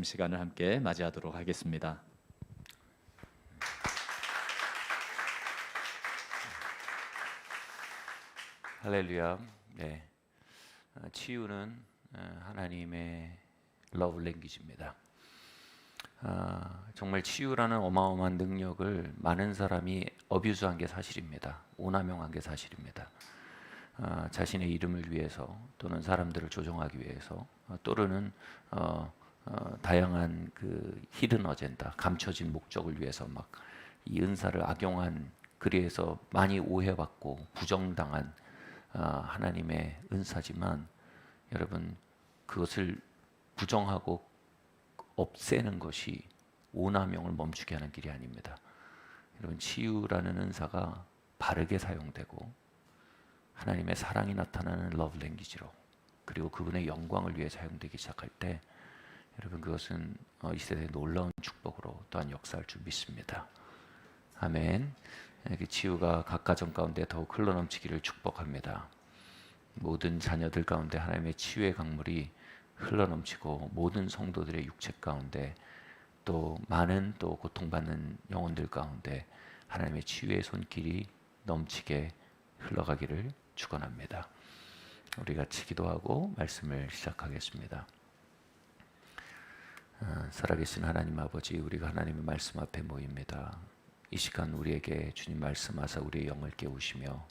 시간을 함께 맞이하도록 하겠습니다. 할렐루야. 네, 치유는 하나님의 러브 랭귀지입니다. 정말 치유라는 어마어마한 능력을 많은 사람이 어뷰즈한 게 사실입니다. 오남용한 게 사실입니다. 자신의 이름을 위해서 또는 사람들을 조종하기 위해서 또는 다양한 그 히든 어젠다, 감춰진 목적을 위해서 막 이 은사를 악용한, 그리해서 많이 오해받고 부정당한 하나님의 은사지만, 여러분, 그것을 부정하고 없애는 것이 오남용을 멈추게 하는 길이 아닙니다. 여러분, 치유라는 은사가 바르게 사용되고 하나님의 사랑이 나타나는 러브 랭귀지로, 그리고 그분의 영광을 위해 사용되기 시작할 때, 여러분, 그것은 이 세대의 놀라운 축복으로 또한 역사할 줄 믿습니다. 아멘. 그 치유가 각 가정 가운데 더욱 흘러넘치기를 축복합니다. 모든 자녀들 가운데 하나님의 치유의 강물이 흘러넘치고, 모든 성도들의 육체 가운데, 또 많은 또 고통받는 영혼들 가운데 하나님의 치유의 손길이 넘치게 흘러가기를 축원합니다. 우리 같이 기도하고 말씀을 시작하겠습니다. 살아계신 하나님 아버지, 우리가 하나님의 말씀 앞에 모입니다. 이 시간 우리에게 주님 말씀하사 우리의 영을 깨우시며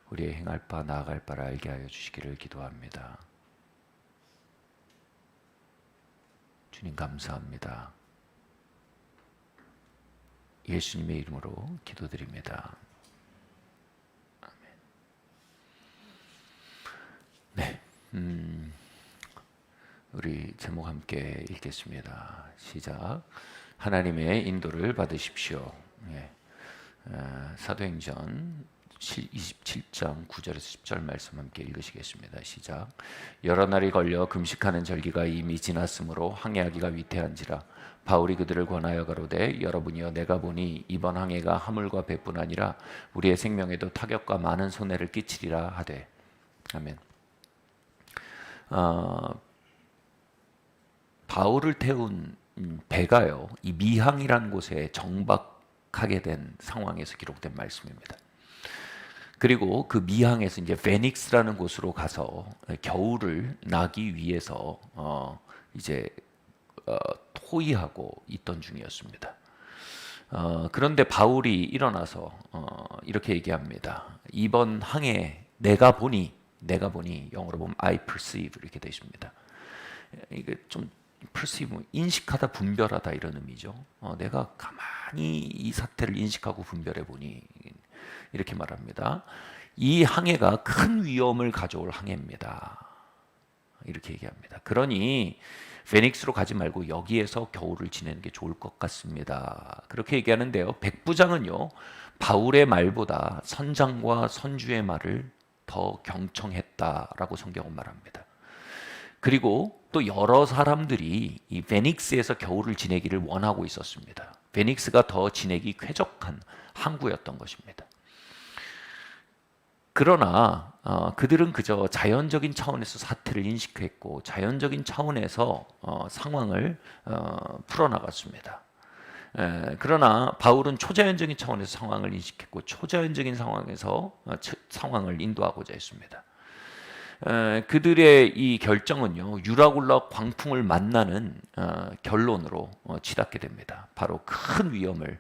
우리의 행할 바 나아갈 바를 알게 하여 주시기를 기도합니다. 주님 감사합니다. 예수님의 이름으로 기도드립니다. 아멘. 네, 우리 제목 함께 읽겠습니다. 시작. 하나님의 인도를 받으십시오. 예. 사도행전 27장 9절에서 10절 말씀 함께 읽으시겠습니다. 시작. 여러 날이 걸려 금식하는 절기가 이미 지났으므로 항해하기가 위태한지라 바울이 그들을 권하여 가로되, 여러분이여, 내가 보니 이번 항해가 화물과 배뿐 아니라 우리의 생명에도 타격과 많은 손해를 끼치리라 하되. 아멘. 바울을 태운 배가요, 이 미항이라는 곳에 정박하게 된 상황에서 기록된 말씀입니다. 그리고 그 미항에서 이제 베닉스라는 곳으로 가서 겨울을 나기 위해서 토의하고 있던 중이었습니다. 그런데 바울이 일어나서 이렇게 얘기합니다. 이번 항해 내가 보니, 영어로 보면 I perceive 이렇게 되어 있습니다. 이게 좀 perceive, 인식하다, 분별하다 이런 의미죠. 내가 가만히 이 사태를 인식하고 분별해 보니, 이렇게 말합니다. 이 항해가 큰 위험을 가져올 항해입니다. 이렇게 얘기합니다. 그러니 페닉스로 가지 말고 여기에서 겨울을 지내는 게 좋을 것 같습니다. 그렇게 얘기하는데요, 백부장은요, 바울의 말보다 선장과 선주의 말을 더 경청했다라고 성경은 말합니다. 그리고 또 여러 사람들이 이 베닉스에서 겨울을 지내기를 원하고 있었습니다. 베닉스가 더 지내기 쾌적한 항구였던 것입니다. 그러나 그들은 그저 자연적인 차원에서 사태를 인식했고 자연적인 차원에서 상황을 풀어나갔습니다. 그러나 바울은 초자연적인 차원에서 상황을 인식했고 초자연적인 상황에서 상황을 인도하고자 했습니다. 그들의 이 결정은요, 유라굴라 광풍을 만나는 결론으로 치닫게 됩니다. 바로 큰 위험을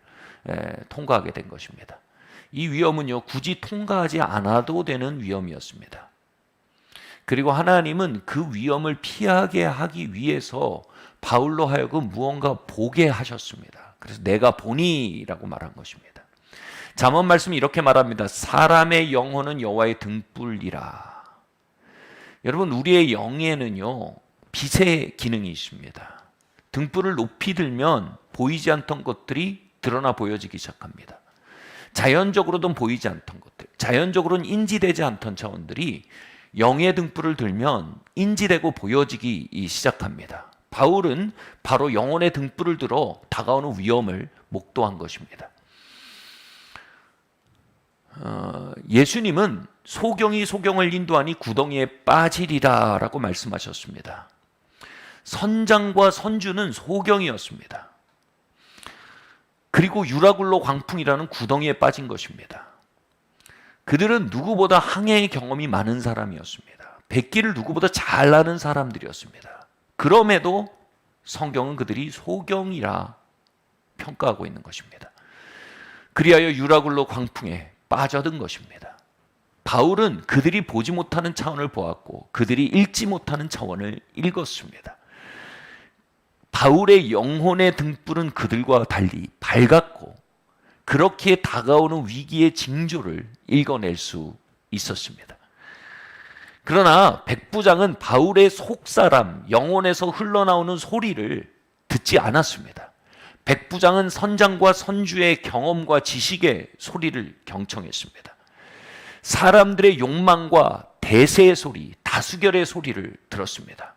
통과하게 된 것입니다. 이 위험은요, 굳이 통과하지 않아도 되는 위험이었습니다. 그리고 하나님은 그 위험을 피하게 하기 위해서 바울로 하여금 무언가 보게 하셨습니다. 그래서 내가 보니라고 말한 것입니다. 잠언 말씀이 이렇게 말합니다. 사람의 영혼은 여호와의 등불이라. 여러분, 우리의 영에는요, 빛의 기능이 있습니다. 등불을 높이 들면 보이지 않던 것들이 드러나 보여지기 시작합니다. 자연적으로는 보이지 않던 것들, 자연적으로는 인지되지 않던 차원들이 영의 등불을 들면 인지되고 보여지기 시작합니다. 바울은 바로 영혼의 등불을 들어 다가오는 위험을 목도한 것입니다. 예수님은 소경이 소경을 인도하니 구덩이에 빠지리라 라고 말씀하셨습니다. 선장과 선주는 소경이었습니다. 그리고 유라굴로 광풍이라는 구덩이에 빠진 것입니다. 그들은 누구보다 항해의 경험이 많은 사람이었습니다. 백기를 누구보다 잘 아는 사람들이었습니다. 그럼에도 성경은 그들이 소경이라 평가하고 있는 것입니다. 그리하여 유라굴로 광풍에 빠져든 것입니다. 바울은 그들이 보지 못하는 차원을 보았고 그들이 읽지 못하는 차원을 읽었습니다. 바울의 영혼의 등불은 그들과 달리 밝았고 그렇게 다가오는 위기의 징조를 읽어낼 수 있었습니다. 그러나 백부장은 바울의 속사람, 영혼에서 흘러나오는 소리를 듣지 않았습니다. 백부장은 선장과 선주의 경험과 지식의 소리를 경청했습니다. 사람들의 욕망과 대세의 소리, 다수결의 소리를 들었습니다.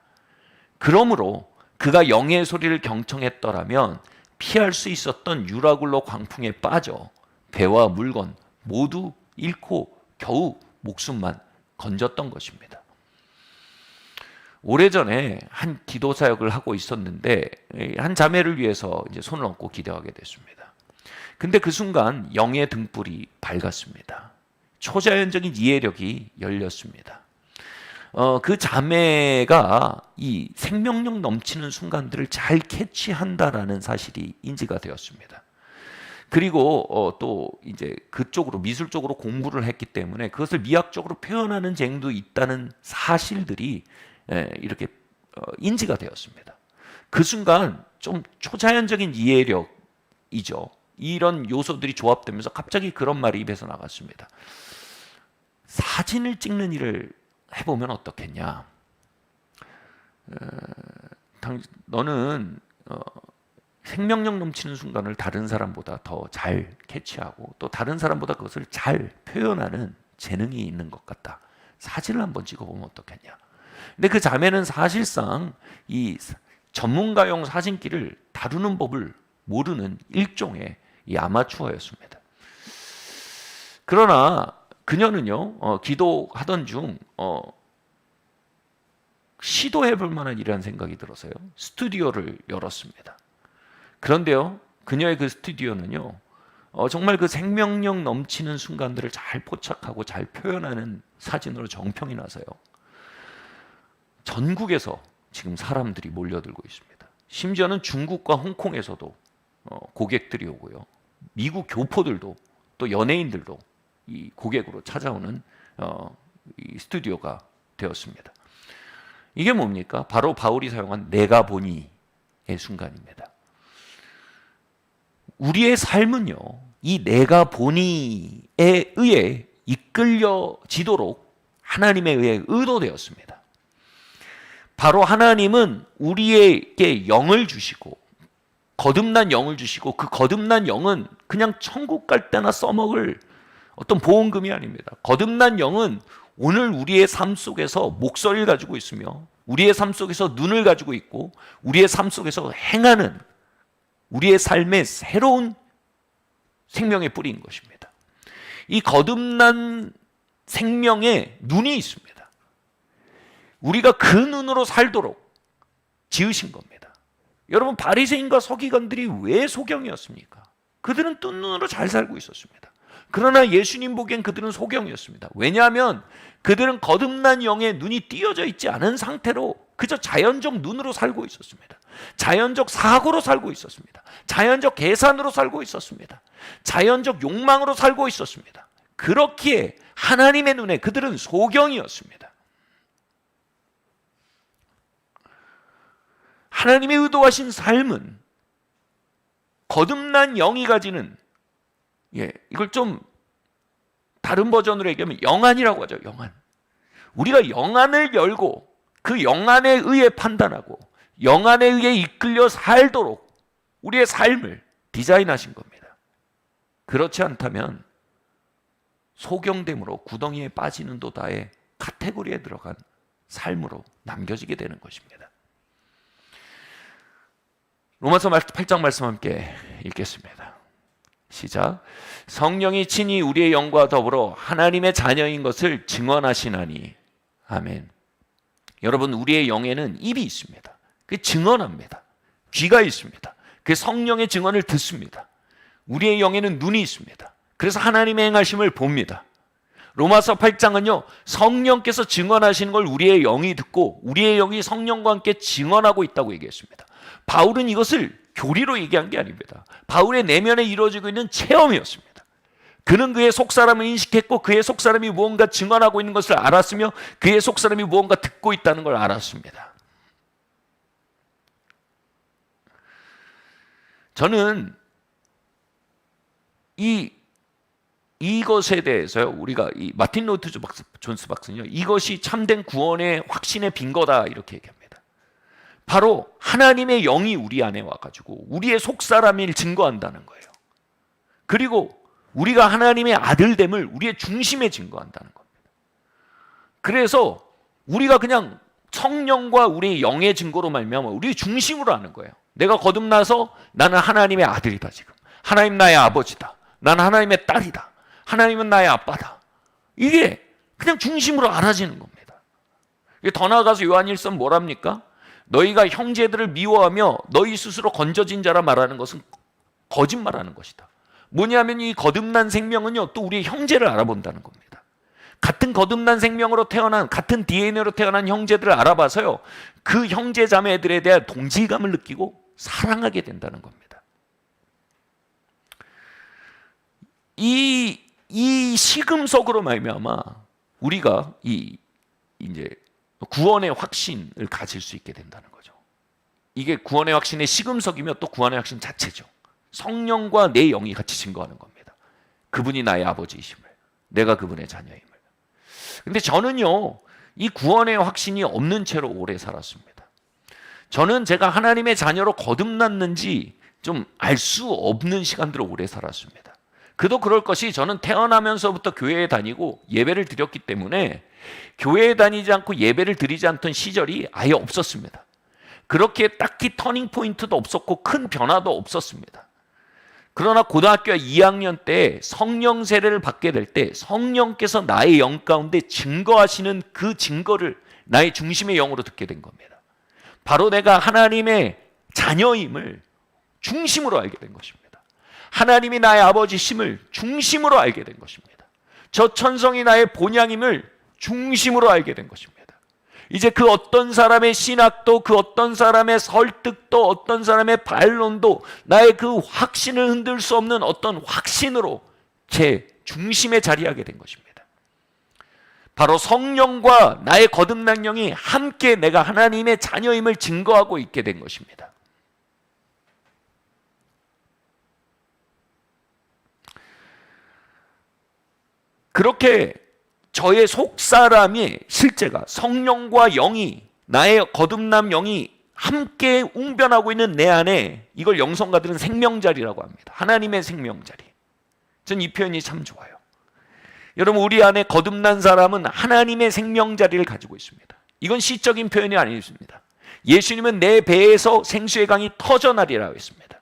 그러므로 그가 영의 소리를 경청했더라면 피할 수 있었던 유라굴로 광풍에 빠져 배와 물건 모두 잃고 겨우 목숨만 건졌던 것입니다. 오래전에 한 기도 사역을 하고 있었는데 한 자매를 위해서 이제 손을 얹고 기도하게 됐습니다. 근데 그 순간 영의 등불이 밝았습니다. 초자연적인 이해력이 열렸습니다. 그 자매가 이 생명력 넘치는 순간들을 잘 캐치한다라는 사실이 인지가 되었습니다. 그리고 또 이제 그쪽으로 미술 쪽으로 공부를 했기 때문에 그것을 미학적으로 표현하는 재능도 있다는 사실들이 이렇게 인지가 되었습니다. 그 순간 좀 초자연적인 이해력이죠. 이런 요소들이 조합되면서 갑자기 그런 말이 입에서 나갔습니다. 사진을 찍는 일을 해보면 어떻겠냐? 너는 생명력 넘치는 순간을 다른 사람보다 더 잘 캐치하고 또 다른 사람보다 그것을 잘 표현하는 재능이 있는 것 같다. 사진을 한번 찍어보면 어떻겠냐? 근데 그 자매는 사실상 이 전문가용 사진기를 다루는 법을 모르는 일종의 이 아마추어였습니다. 그러나 그녀는요, 기도하던 중 시도해볼 만한 일이라는 생각이 들어서요, 스튜디오를 열었습니다. 그런데요, 그녀의 그 스튜디오는요, 정말 그 생명력 넘치는 순간들을 잘 포착하고 잘 표현하는 사진으로 정평이 나서요, 전국에서 지금 사람들이 몰려들고 있습니다. 심지어는 중국과 홍콩에서도 고객들이 오고요, 미국 교포들도 또 연예인들도 이 고객으로 찾아오는 이 스튜디오가 되었습니다. 이게 뭡니까? 바로 바울이 사용한 내가 보니의 순간입니다. 우리의 삶은요, 이 내가 보니에 의해 이끌려지도록 하나님에 의해 의도되었습니다. 바로 하나님은 우리에게 영을 주시고 거듭난 영을 주시고 그 거듭난 영은 그냥 천국 갈 때나 써먹을 어떤 보험금이 아닙니다. 거듭난 영은 오늘 우리의 삶 속에서 목소리를 가지고 있으며 우리의 삶 속에서 눈을 가지고 있고 우리의 삶 속에서 행하는 우리의 삶의 새로운 생명의 뿌리인 것입니다. 이 거듭난 생명에 눈이 있습니다. 우리가 그 눈으로 살도록 지으신 겁니다. 여러분, 바리새인과 서기관들이 왜 소경이었습니까? 그들은 뜬 눈으로 잘 살고 있었습니다. 그러나 예수님 보기엔 그들은 소경이었습니다. 왜냐하면 그들은 거듭난 영의 눈이 띄어져 있지 않은 상태로 그저 자연적 눈으로 살고 있었습니다. 자연적 사고로 살고 있었습니다. 자연적 계산으로 살고 있었습니다. 자연적 욕망으로 살고 있었습니다. 그렇기에 하나님의 눈에 그들은 소경이었습니다. 하나님이 의도하신 삶은 거듭난 영이 가지는, 이걸 좀 다른 버전으로 얘기하면 영안이라고 하죠. 영안. 우리가 영안을 열고 그 영안에 의해 판단하고 영안에 의해 이끌려 살도록 우리의 삶을 디자인하신 겁니다. 그렇지 않다면 소경됨으로 구덩이에 빠지는 도다의 카테고리에 들어간 삶으로 남겨지게 되는 것입니다. 로마서 8장 말씀 함께 읽겠습니다. 시작. 성령이 친히 우리의 영과 더불어 하나님의 자녀인 것을 증언하시나니. 아멘. 여러분, 우리의 영에는 입이 있습니다. 그 증언합니다. 귀가 있습니다. 그 성령의 증언을 듣습니다. 우리의 영에는 눈이 있습니다. 그래서 하나님의 행하심을 봅니다. 로마서 8장은요, 성령께서 증언하시는 걸 우리의 영이 듣고 우리의 영이 성령과 함께 증언하고 있다고 얘기했습니다. 바울은 이것을 교리로 얘기한 게 아닙니다. 바울의 내면에 이루어지고 있는 체험이었습니다. 그는 그의 속사람을 인식했고 그의 속사람이 무언가 증언하고 있는 것을 알았으며 그의 속사람이 무언가 듣고 있다는 걸 알았습니다. 저는 이것에 대해서요, 우리가 이 마틴 로이드 존스 박사는요, 이것이 참된 구원의 확신의 빈거다 이렇게 얘기합니다. 바로 하나님의 영이 우리 안에 와가지고 우리의 속사람을 증거한다는 거예요. 그리고 우리가 하나님의 아들됨을 우리의 중심에 증거한다는 겁니다. 그래서 우리가 그냥 성령과 우리의 영의 증거로 말미암아 우리의 중심으로 하는 거예요. 내가 거듭나서 나는 하나님의 아들이다 지금. 하나님 나의 아버지다. 나는 하나님의 딸이다. 하나님은 나의 아빠다. 이게 그냥 중심으로 알아지는 겁니다. 더 나아가서 요한일서 뭐랍니까? 너희가 형제들을 미워하며 너희 스스로 건져진 자라 말하는 것은 거짓말하는 것이다. 뭐냐면 이 거듭난 생명은요, 또 우리의 형제를 알아본다는 겁니다. 같은 거듭난 생명으로 태어난, 같은 DNA로 태어난 형제들을 알아봐서요, 그 형제 자매들에 대한 동질감을 느끼고 사랑하게 된다는 겁니다. 이 시금석으로 말미암아 우리가 이제 구원의 확신을 가질 수 있게 된다는 거죠. 이게 구원의 확신의 시금석이며 또 구원의 확신 자체죠. 성령과 내 영이 같이 증거하는 겁니다. 그분이 나의 아버지이심을, 내가 그분의 자녀임을. 근데 저는요, 이 구원의 확신이 없는 채로 오래 살았습니다. 저는 제가 하나님의 자녀로 거듭났는지 좀 알 수 없는 시간들을 오래 살았습니다. 그도 그럴 것이 저는 태어나면서부터 교회에 다니고 예배를 드렸기 때문에 교회에 다니지 않고 예배를 드리지 않던 시절이 아예 없었습니다. 그렇게 딱히 터닝 포인트도 없었고 큰 변화도 없었습니다. 그러나 고등학교 2학년 때 성령 세례를 받게 될 때 성령께서 나의 영 가운데 증거하시는 그 증거를 나의 중심의 영으로 듣게 된 겁니다. 바로 내가 하나님의 자녀임을 중심으로 알게 된 것입니다. 하나님이 나의 아버지심을 중심으로 알게 된 것입니다. 저 천성이 나의 본향임을 중심으로 알게 된 것입니다. 이제 그 어떤 사람의 신학도, 그 어떤 사람의 설득도, 어떤 사람의 반론도 나의 그 확신을 흔들 수 없는 어떤 확신으로 제 중심에 자리하게 된 것입니다. 바로 성령과 나의 거듭난 영이 함께 내가 하나님의 자녀임을 증거하고 있게 된 것입니다. 그렇게 저의 속사람이 실제가 성령과 영이, 나의 거듭남 영이 함께 웅변하고 있는 내 안에, 이걸 영성가들은 생명자리라고 합니다. 하나님의 생명자리. 전 이 표현이 참 좋아요. 여러분, 우리 안에 거듭난 사람은 하나님의 생명자리를 가지고 있습니다. 이건 시적인 표현이 아닙니다. 예수님은 내 배에서 생수의 강이 터져나리라고 했습니다.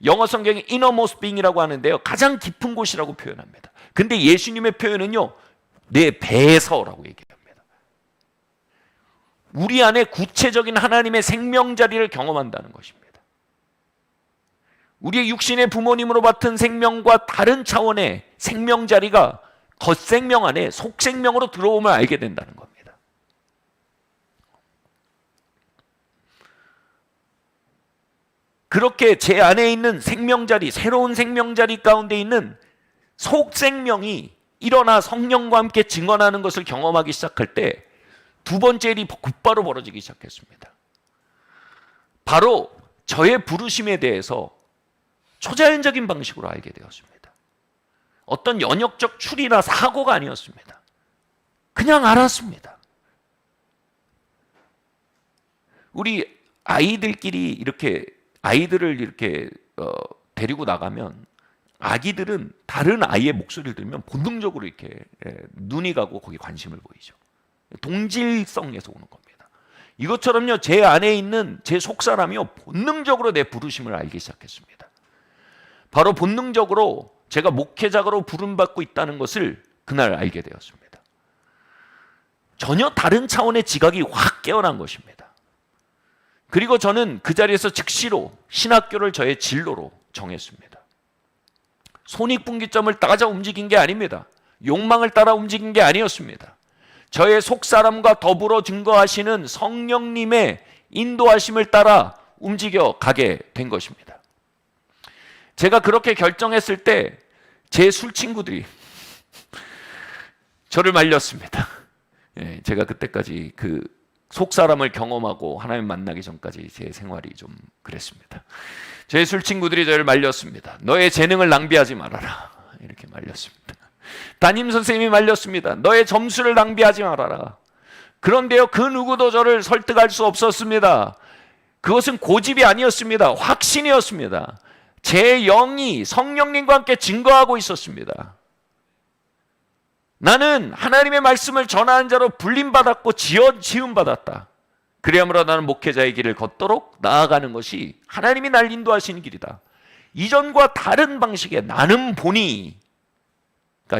영어 성경에 innermost being이라고 하는데요, 가장 깊은 곳이라고 표현합니다. 근데 예수님의 표현은요, 내 배에서라고 얘기합니다. 우리 안에 구체적인 하나님의 생명자리를 경험한다는 것입니다. 우리의 육신의 부모님으로 맡은 생명과 다른 차원의 생명자리가 겉생명 안에 속생명으로 들어오면 알게 된다는 겁니다. 그렇게 제 안에 있는 생명자리, 새로운 생명자리 가운데 있는 속생명이 일어나 성령과 함께 증언하는 것을 경험하기 시작할 때 두 번째 일이 곧바로 벌어지기 시작했습니다. 바로 저의 부르심에 대해서 초자연적인 방식으로 알게 되었습니다. 어떤 연역적 추리나 사고가 아니었습니다. 그냥 알았습니다. 우리 아이들끼리 이렇게 아이들을 이렇게 데리고 나가면 아기들은 다른 아이의 목소리를 들으면 본능적으로 이렇게 눈이 가고 거기에 관심을 보이죠. 동질성에서 오는 겁니다. 이것처럼요, 제 안에 있는 제 속사람이요, 본능적으로 내 부르심을 알기 시작했습니다. 바로 본능적으로 제가 목회자로 부름받고 있다는 것을 그날 알게 되었습니다. 전혀 다른 차원의 지각이 확 깨어난 것입니다. 그리고 저는 그 자리에서 즉시로 신학교를 저의 진로로 정했습니다. 손익분기점을 따라 움직인 게 아닙니다. 욕망을 따라 움직인 게 아니었습니다. 저의 속사람과 더불어 증거하시는 성령님의 인도하심을 따라 움직여 가게 된 것입니다. 제가 그렇게 결정했을 때 제 술친구들이 저를 말렸습니다. 예, 제가 그때까지 그 속사람을 경험하고 하나님 만나기 전까지 제 생활이 좀 그랬습니다. 제 술친구들이 저를 말렸습니다. 너의 재능을 낭비하지 말아라. 이렇게 말렸습니다. 담임선생님이 말렸습니다. 너의 점수를 낭비하지 말아라. 그런데요, 그 누구도 저를 설득할 수 없었습니다. 그것은 고집이 아니었습니다. 확신이었습니다. 제 영이 성령님과 함께 증거하고 있었습니다. 나는 하나님의 말씀을 전하는 자로 불림받았고 지음받았다. 그리함으로 나는 목회자의 길을 걷도록 나아가는 것이 하나님이 날 인도하시는 길이다. 이전과 다른 방식의 나는 보니가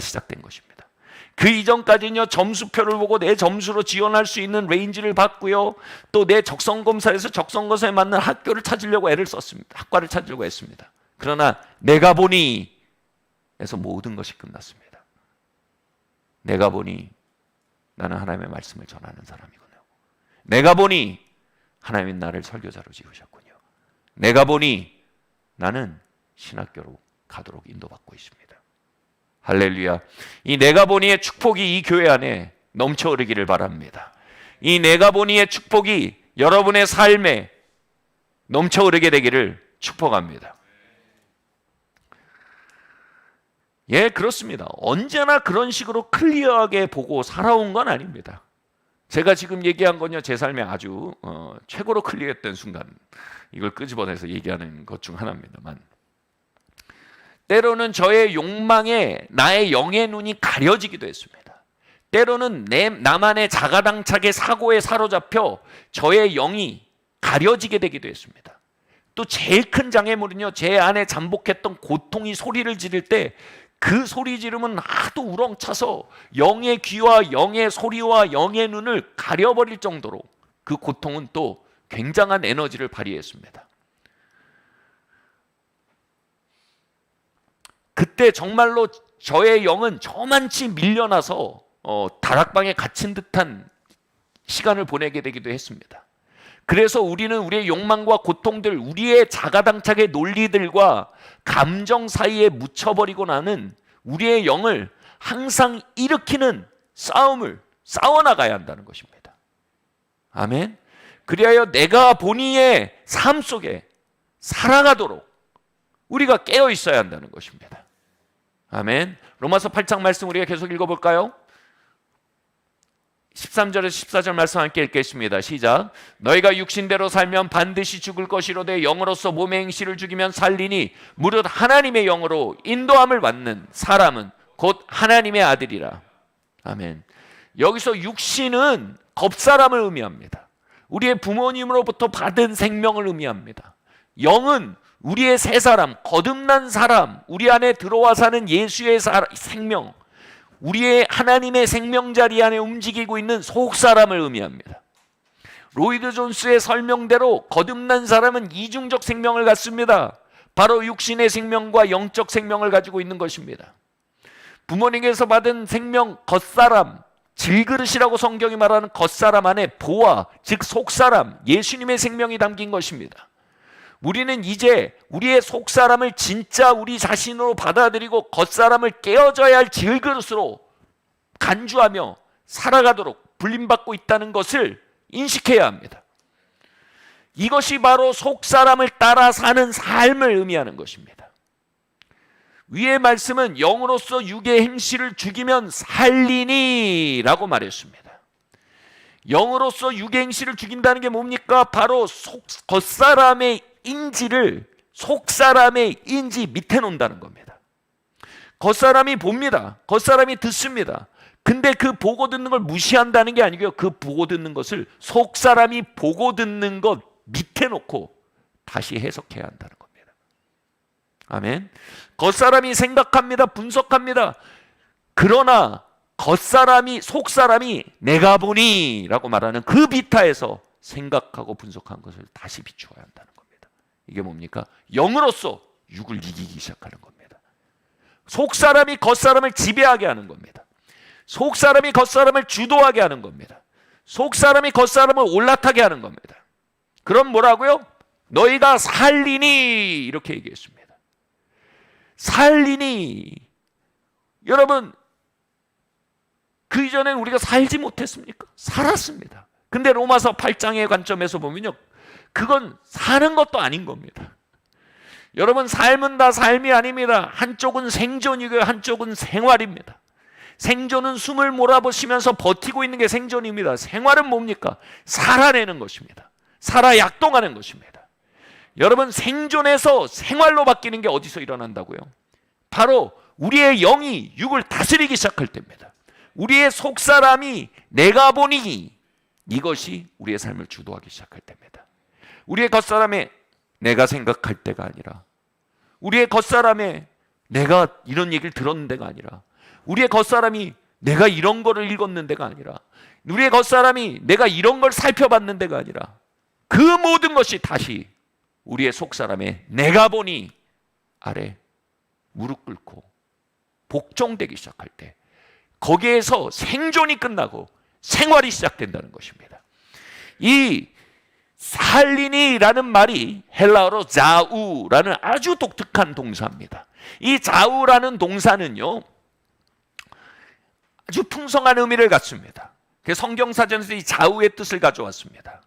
시작된 것입니다. 그 이전까지는요, 점수표를 보고 내 점수로 지원할 수 있는 레인지를 봤고요, 또 내 적성검사에서 적성검사에 맞는 학교를 찾으려고 애를 썼습니다. 학과를 찾으려고 했습니다. 그러나 내가 보니 에서 모든 것이 끝났습니다. 내가 보니 나는 하나님의 말씀을 전하는 사람이군요. 내가 보니 하나님이 나를 설교자로 지으셨군요. 내가 보니 나는 신학교로 가도록 인도받고 있습니다. 할렐루야. 이 내가 보니의 축복이 이 교회 안에 넘쳐 흐르기를 바랍니다. 이 내가 보니의 축복이 여러분의 삶에 넘쳐 흐르게 되기를 축복합니다. 예, 그렇습니다. 언제나 그런 식으로 클리어하게 보고 살아온 건 아닙니다. 제가 지금 얘기한 건요, 제 삶에 아주 최고로 클리어했던 순간, 이걸 끄집어내서 얘기하는 것 중 하나입니다만, 때로는 저의 욕망에 나의 영의 눈이 가려지기도 했습니다. 때로는 나만의 자가당착의 사고에 사로잡혀 저의 영이 가려지게 되기도 했습니다. 또 제일 큰 장애물은요, 제 안에 잠복했던 고통이 소리를 지를 때 그 소리 지르면 하도 우렁차서 영의 귀와 영의 소리와 영의 눈을 가려버릴 정도로 그 고통은 또 굉장한 에너지를 발휘했습니다. 그때 정말로 저의 영은 저만치 밀려나서 다락방에 갇힌 듯한 시간을 보내게 되기도 했습니다. 그래서 우리는 우리의 욕망과 고통들, 우리의 자가당착의 논리들과 감정 사이에 묻혀버리고 나는 우리의 영을 항상 일으키는 싸움을 싸워나가야 한다는 것입니다. 아멘. 그리하여 내가 본이의 삶 속에 살아가도록 우리가 깨어 있어야 한다는 것입니다. 아멘. 로마서 8장 말씀 우리가 계속 읽어볼까요? 13절에서 14절 말씀 함께 읽겠습니다. 시작. 너희가 육신대로 살면 반드시 죽을 것이로되 영으로서 몸의 행실을 죽이면 살리니 무릇 하나님의 영으로 인도함을 받는 사람은 곧 하나님의 아들이라. 아멘. 여기서 육신은 겉사람을 의미합니다. 우리의 부모님으로부터 받은 생명을 의미합니다. 영은 우리의 새 사람, 거듭난 사람, 우리 안에 들어와 사는 예수의 생명, 우리의 하나님의 생명자리 안에 움직이고 있는 속사람을 의미합니다. 로이드 존스의 설명대로 거듭난 사람은 이중적 생명을 갖습니다. 바로 육신의 생명과 영적 생명을 가지고 있는 것입니다. 부모님께서 받은 생명, 겉사람, 질그릇이라고 성경이 말하는 겉사람 안에 보아, 즉 속사람, 예수님의 생명이 담긴 것입니다. 우리는 이제 우리의 속사람을 진짜 우리 자신으로 받아들이고 겉사람을 깨어져야 할 질그릇으로 간주하며 살아가도록 불림받고 있다는 것을 인식해야 합니다. 이것이 바로 속사람을 따라 사는 삶을 의미하는 것입니다. 위의 말씀은 영으로서 육의 행실을 죽이면 살리니 라고 말했습니다. 영으로서 육의 행실을 죽인다는 게 뭡니까? 바로 겉사람의 인지를 속사람의 인지 밑에 놓는다는 겁니다. 겉사람이 봅니다. 겉사람이 듣습니다. 근데 그 보고 듣는 걸 무시한다는 게 아니고요. 그 보고 듣는 것을 속사람이 보고 듣는 것 밑에 놓고 다시 해석해야 한다는 겁니다. 아멘. 겉사람이 생각합니다. 분석합니다. 그러나 겉사람이 속사람이 내가 보니 라고 말하는 그 비타에서 생각하고 분석한 것을 다시 비추어야 한다는 겁니다. 이게 뭡니까? 영으로서 육을 이기기 시작하는 겁니다. 속사람이 겉사람을 지배하게 하는 겁니다. 속사람이 겉사람을 주도하게 하는 겁니다. 속사람이 겉사람을 올라타게 하는 겁니다. 그럼 뭐라고요? 너희가 살리니, 이렇게 얘기했습니다. 살리니. 여러분, 그 이전엔 우리가 살지 못했습니까? 살았습니다. 근데 로마서 8장의 관점에서 보면요, 그건 사는 것도 아닌 겁니다. 여러분, 삶은 다 삶이 아닙니다. 한쪽은 생존이고요, 한쪽은 생활입니다. 생존은 숨을 몰아보시면서 버티고 있는 게 생존입니다. 생활은 뭡니까? 살아내는 것입니다. 살아 약동하는 것입니다. 여러분, 생존에서 생활로 바뀌는 게 어디서 일어난다고요? 바로 우리의 영이 육을 다스리기 시작할 때입니다. 우리의 속사람이 내가 보니, 이것이 우리의 삶을 주도하기 시작할 때입니다. 우리의 겉사람에 내가 생각할 때가 아니라, 우리의 겉사람에 내가 이런 얘기를 들었는 데가 아니라, 우리의 겉사람이 내가 이런 거를 읽었는 데가 아니라, 우리의 겉사람이 내가 이런 걸 살펴봤는 데가 아니라, 그 모든 것이 다시 우리의 속사람에 내가 보니 아래 무릎 꿇고 복종되기 시작할 때, 거기에서 생존이 끝나고 생활이 시작된다는 것입니다. 이 살리니라는 말이 헬라어로 자우라는 아주 독특한 동사입니다. 이 자우라는 동사는요, 아주 풍성한 의미를 갖습니다. 성경사전에서 이 자우의 뜻을 가져왔습니다.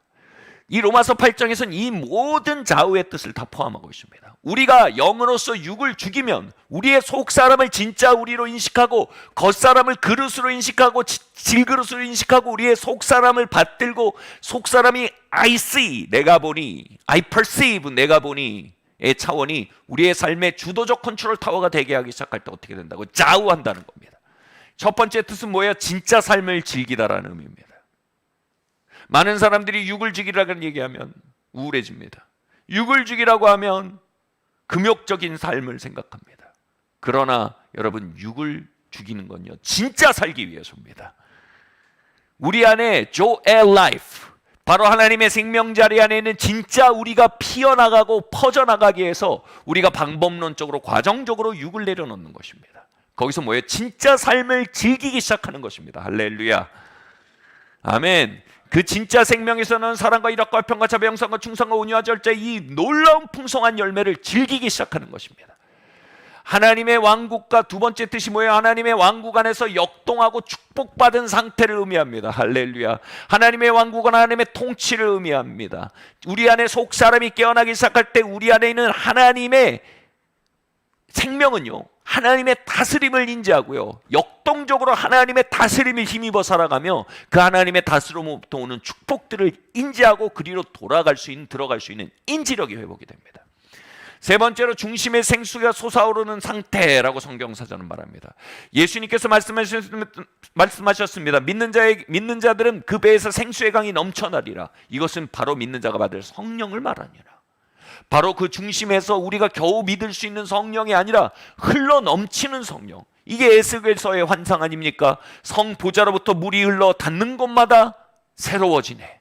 이 로마서 8장에서는 이 모든 자우의 뜻을 다 포함하고 있습니다. 우리가 영으로서 육을 죽이면 우리의 속사람을 진짜 우리로 인식하고, 겉사람을 그릇으로 인식하고, 질그릇으로 인식하고, 우리의 속사람을 받들고, 속사람이 I see, 내가 보니, I perceive, 내가 보니 의 차원이 우리의 삶의 주도적 컨트롤 타워가 되게 하기 시작할 때 어떻게 된다고? 자우한다는 겁니다. 첫 번째 뜻은 뭐예요? 진짜 삶을 즐기다라는 의미입니다. 많은 사람들이 육을 죽이라고 얘기하면 우울해집니다. 육을 죽이라고 하면 금욕적인 삶을 생각합니다. 그러나 여러분, 육을 죽이는 건요, 진짜 살기 위해서입니다. 우리 안에 조엘 라이프, 바로 하나님의 생명자리 안에 있는 진짜 우리가 피어나가고 퍼져나가기 위해서 우리가 방법론적으로 과정적으로 육을 내려놓는 것입니다. 거기서 뭐예요? 진짜 삶을 즐기기 시작하는 것입니다. 할렐루야, 아멘. 그 진짜 생명에서는 사랑과 일합과 평과 자비 영상과 충성과 온유와 절제, 이 놀라운 풍성한 열매를 즐기기 시작하는 것입니다. 하나님의 왕국과 두 번째 뜻이 뭐예요? 하나님의 왕국 안에서 역동하고 축복받은 상태를 의미합니다. 할렐루야. 하나님의 왕국은 하나님의 통치를 의미합니다. 우리 안에 속사람이 깨어나기 시작할 때 우리 안에 있는 하나님의 생명은요, 하나님의 다스림을 인지하고요, 역동적으로 하나님의 다스림을 힘입어 살아가며 그 하나님의 다스림으로부터 오는 축복들을 인지하고 그리로 돌아갈 수 있는, 들어갈 수 있는 인지력이 회복이 됩니다. 세 번째로 중심의 생수가 솟아오르는 상태라고 성경사전은 말합니다. 예수님께서 말씀하셨습니다. 믿는 자들은 그 배에서 생수의 강이 넘쳐나리라. 이것은 바로 믿는 자가 받을 성령을 말하니라. 바로 그 중심에서 우리가 겨우 믿을 수 있는 성령이 아니라 흘러 넘치는 성령, 이게 에스겔서의 환상 아닙니까? 성 보좌로부터 물이 흘러 닿는 곳마다 새로워지네.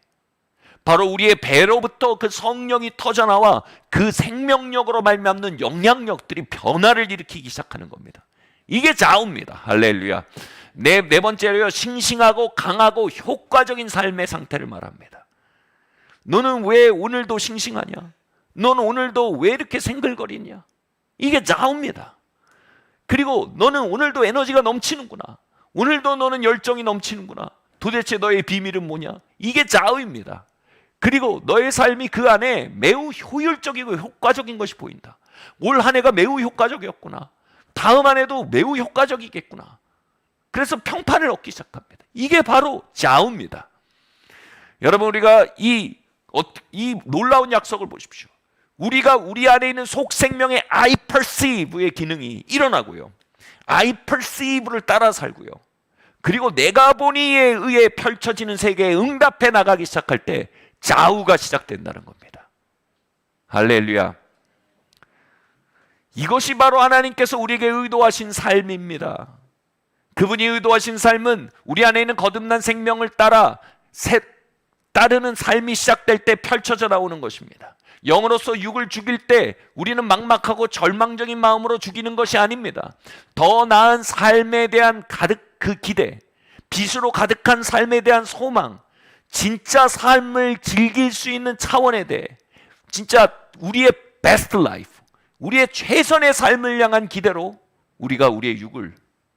바로 우리의 배로부터 그 성령이 터져나와 그 생명력으로 말미암는 영향력들이 변화를 일으키기 시작하는 겁니다. 이게 자우입니다. 할렐루야. 네 번째로요, 싱싱하고 강하고 효과적인 삶의 상태를 말합니다. 너는 왜 오늘도 싱싱하냐? 너는 오늘도 왜 이렇게 생글거리냐? 이게 자우입니다. 그리고 너는 오늘도 에너지가 넘치는구나. 오늘도 너는 열정이 넘치는구나. 도대체 너의 비밀은 뭐냐? 이게 자우입니다. 그리고 너의 삶이 그 안에 매우 효율적이고 효과적인 것이 보인다. 올 한 해가 매우 효과적이었구나. 다음 한 해도 매우 효과적이겠구나. 그래서 평판을 얻기 시작합니다. 이게 바로 자우입니다. 여러분, 우리가 이 놀라운 약속을 보십시오. 우리가 우리 안에 있는 속생명의 I perceive의 기능이 일어나고요, I perceive를 따라 살고요, 그리고 내가 보니에 의해 펼쳐지는 세계에 응답해 나가기 시작할 때 자우가 시작된다는 겁니다. 할렐루야. 이것이 바로 하나님께서 우리에게 의도하신 삶입니다. 그분이 의도하신 삶은 우리 안에 있는 거듭난 생명을 따라 따르는 삶이 시작될 때 펼쳐져 나오는 것입니다. 영으로서 육을 죽일 때 우리는 막막하고 절망적인 마음으로 죽이는 것이 아닙니다. 더 나은 삶에 대한 그 기대, 빛으로 가득한 삶에 대한 소망, 진짜 삶을 즐길 수 있는 차원에 대해 진짜 우리의 베스트 라이프, 우리의 최선의 삶을 향한 기대로 우리가 우리의 육을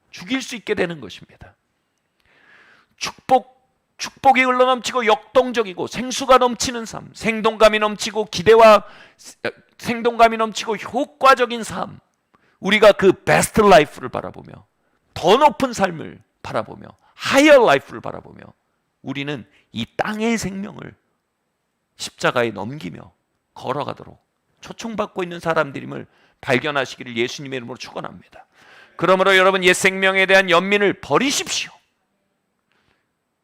죽일 수 있게 되는 것입니다. 축복이 흘러넘치고 역동적이고 생수가 넘치는 삶, 생동감이 넘치고 기대와 생동감이 넘치고 효과적인 삶, 우리가 그 베스트 라이프를 바라보며 더 높은 삶을 바라보며 하이어 라이프를 바라보며 우리는 이 땅의 생명을 십자가에 넘기며 걸어가도록 초청받고 있는 사람들임을 발견하시기를 예수님의 이름으로 축원합니다. 그러므로 여러분 옛 생명에 대한 연민을 버리십시오.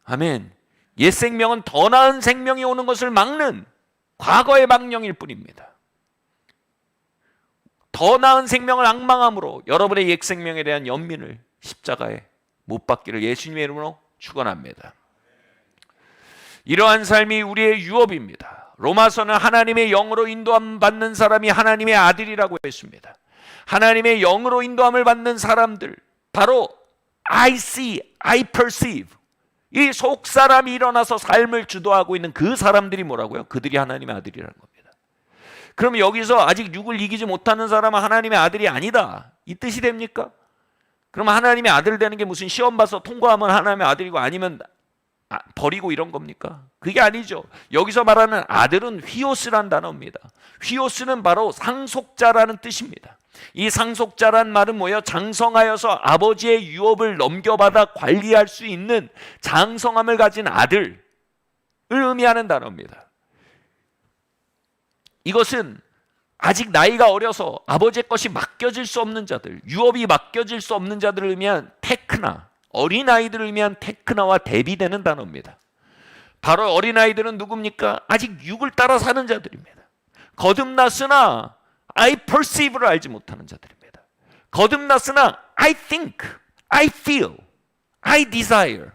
아멘. 옛 생명은 더 나은 생명이 오는 것을 막는 과거의 망령일 뿐입니다. 더 나은 생명을 앙망함으로 여러분의 옛 생명에 대한 연민을 십자가에 못 박기를 예수님의 이름으로 축원합니다. 이러한 삶이 우리의 유업입니다. 로마서는 하나님의 영으로 인도함 받는 사람이 하나님의 아들이라고 했습니다. 하나님의 영으로 인도함을 받는 사람들, 바로 I see, I perceive, 이 속사람이 일어나서 삶을 주도하고 있는 그 사람들이 뭐라고요? 그들이 하나님의 아들이라는 겁니다. 그럼 여기서 아직 육을 이기지 못하는 사람은 하나님의 아들이 아니다, 이 뜻이 됩니까? 그러면 하나님의 아들 되는 게 무슨 시험 봐서 통과하면 하나님의 아들이고 아니면 버리고 이런 겁니까? 그게 아니죠. 여기서 말하는 아들은 휘오스란 단어입니다. 휘오스는 바로 상속자라는 뜻입니다. 이 상속자란 말은 뭐예요? 장성하여서 아버지의 유업을 넘겨받아 관리할 수 있는 장성함을 가진 아들을 의미하는 단어입니다. 이것은 아직 나이가 어려서 아버지의 것이 맡겨질 수 없는 자들, 유업이 맡겨질 수 없는 자들을 의미한 테크나, 어린아이들을 의미한 테크나와 대비되는 단어입니다. 바로 어린아이들은 누굽니까? 아직 육을 따라 사는 자들입니다. 거듭났으나 I perceive를 알지 못하는 자들입니다. 거듭났으나 I think, I feel, I desire의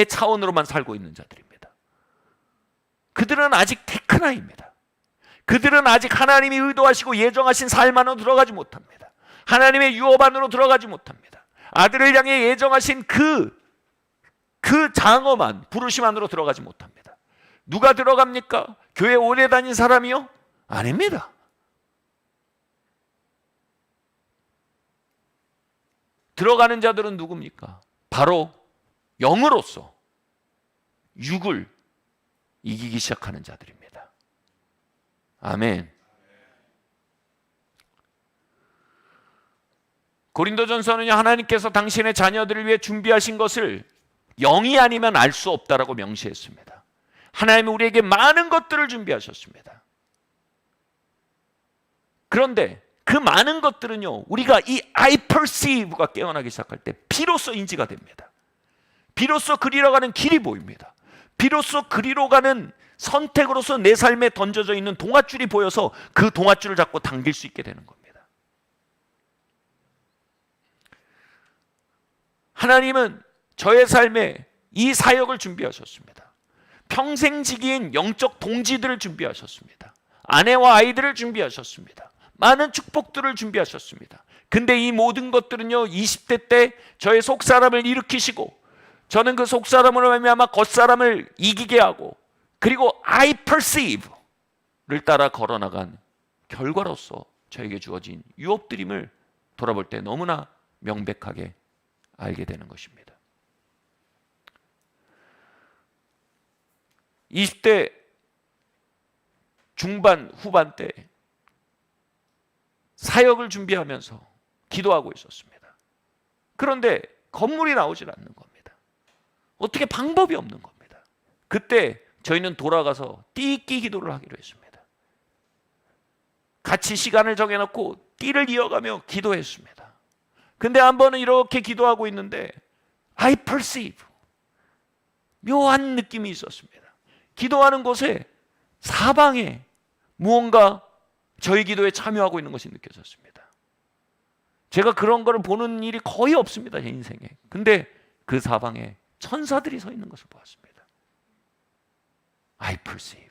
차원으로만 살고 있는 자들입니다. 그들은 아직 테크나입니다. 그들은 아직 하나님이 의도하시고 예정하신 삶 안으로 들어가지 못합니다. 하나님의 유업 안으로 들어가지 못합니다. 아들을 향해 예정하신 그 장엄한 부르심 안으로 들어가지 못합니다. 누가 들어갑니까? 교회 오래 다닌 사람이요? 아닙니다. 들어가는 자들은 누굽니까? 바로 영으로서 육을 이기기 시작하는 자들입니다. 아멘. 고린도전서는요, 하나님께서 당신의 자녀들을 위해 준비하신 것을 영이 아니면 알 수 없다라고 명시했습니다. 하나님은 우리에게 많은 것들을 준비하셨습니다. 그런데 그 많은 것들은요, 우리가 이 I perceive가 깨어나기 시작할 때 비로소 인지가 됩니다. 비로소 그리로 가는 길이 보입니다. 비로소 그리로 가는 선택으로서 내 삶에 던져져 있는 동아줄이 보여서 그 동아줄을 잡고 당길 수 있게 되는 겁니다. 하나님은 저의 삶에 이 사역을 준비하셨습니다. 평생지기인 영적 동지들을 준비하셨습니다. 아내와 아이들을 준비하셨습니다. 많은 축복들을 준비하셨습니다. 근데 이 모든 것들은요, 20대 때 저의 속사람을 일으키시고 저는 그 속사람으로 말미암아 겉사람을 이기게 하고 그리고 I perceive를 따라 걸어나간 결과로서 저에게 주어진 유업들임을 돌아볼 때 너무나 명백하게 알게 되는 것입니다. 20대 중반 후반 때 사역을 준비하면서 기도하고 있었습니다. 그런데 건물이 나오질 않는 겁니다. 어떻게 방법이 없는 겁니다. 그때 저희는 돌아가서 띠끼 기도를 하기로 했습니다. 같이 시간을 정해놓고 띠를 이어가며 기도했습니다. 근데 한 번은 이렇게 기도하고 있는데 I perceive, 묘한 느낌이 있었습니다. 기도하는 곳에 사방에 무언가 저희 기도에 참여하고 있는 것이 느껴졌습니다. 제가 그런 거를 보는 일이 거의 없습니다, 제 인생에. 근데 그 사방에 천사들이 서 있는 것을 보았습니다. I perceive.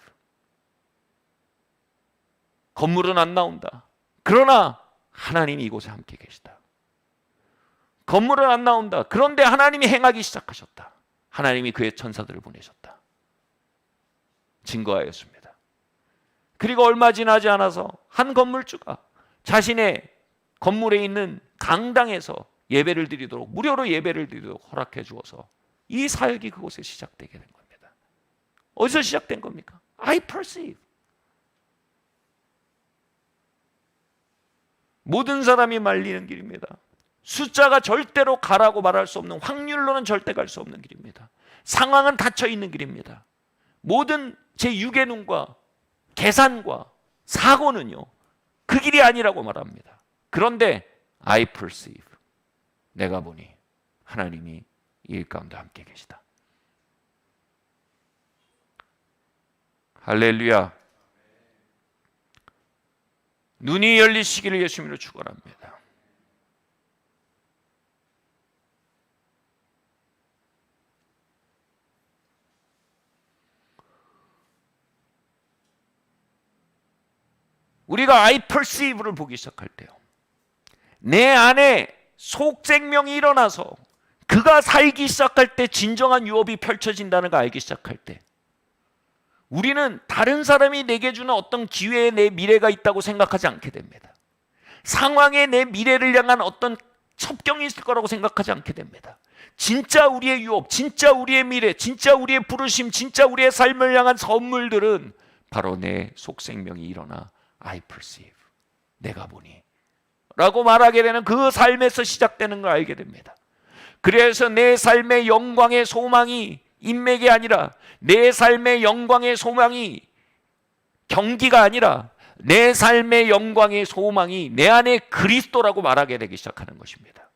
건물은 안 나온다. 그러나 하나님이 이곳에 함께 계시다. 건물은 안 나온다. 그런데 하나님이 행하기 시작하셨다. 하나님이 그의 천사들을 보내셨다. 증거하였습니다. 그리고 얼마 지나지 않아서 한 건물주가 자신의 건물에 있는 강당에서 예배를 드리도록, 무료로 예배를 드리도록 허락해 주어서 이 사역이 그곳에 시작되게 된 겁니다. 어디서 시작된 겁니까? I perceive. 모든 사람이 말리는 길입니다. 숫자가 절대로 가라고 말할 수 없는, 확률로는 절대 갈 수 없는 길입니다. 상황은 닫혀 있는 길입니다. 모든 제 육의 눈과 계산과 사고는요, 그 길이 아니라고 말합니다. 그런데 I perceive. 내가 보니 하나님이 이 일 가운데 함께 계시다. 할렐루야. 눈이 열리시기를 예수님으로 축원합니다. 우리가 I perceive를 보기 시작할 때요, 내 안에 속생명이 일어나서 그가 살기 시작할 때 진정한 유업이 펼쳐진다는 걸 알기 시작할 때, 우리는 다른 사람이 내게 주는 어떤 기회에 내 미래가 있다고 생각하지 않게 됩니다. 상황에 내 미래를 향한 어떤 첩경이 있을 거라고 생각하지 않게 됩니다. 진짜 우리의 유업, 진짜 우리의 미래, 진짜 우리의 부르심, 진짜 우리의 삶을 향한 선물들은 바로 내 속생명이 일어나 I perceive, 내가 보니 라고 말하게 되는 그 삶에서 시작되는 걸 알게 됩니다. 그래서 내 삶의 영광의 소망이 인맥이 아니라, 내 삶의 영광의 소망이 경기가 아니라, 내 삶의 영광의 소망이 내 안에 그리스도라고 말하게 되기 시작하는 것입니다.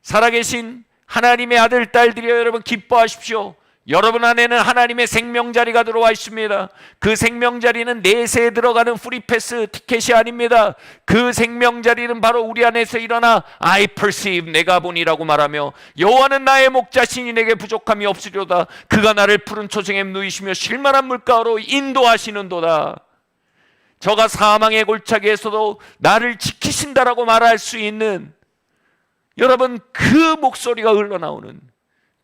살아계신 하나님의 아들, 딸들이여, 여러분 기뻐하십시오. 여러분 안에는 하나님의 생명자리가 들어와 있습니다. 그 생명자리는 내세에 들어가는 프리패스 티켓이 아닙니다. 그 생명자리는 바로 우리 안에서 일어나 I perceive, 내가 보니라고 말하며, 여호와는 나의 목자시니 내게 부족함이 없으리로다. 그가 나를 푸른 초정에 누이시며 실만한 물가로 인도하시는도다. 저가 사망의 골짜기에서도 나를 지키신다라고 말할 수 있는, 여러분 그 목소리가 흘러나오는,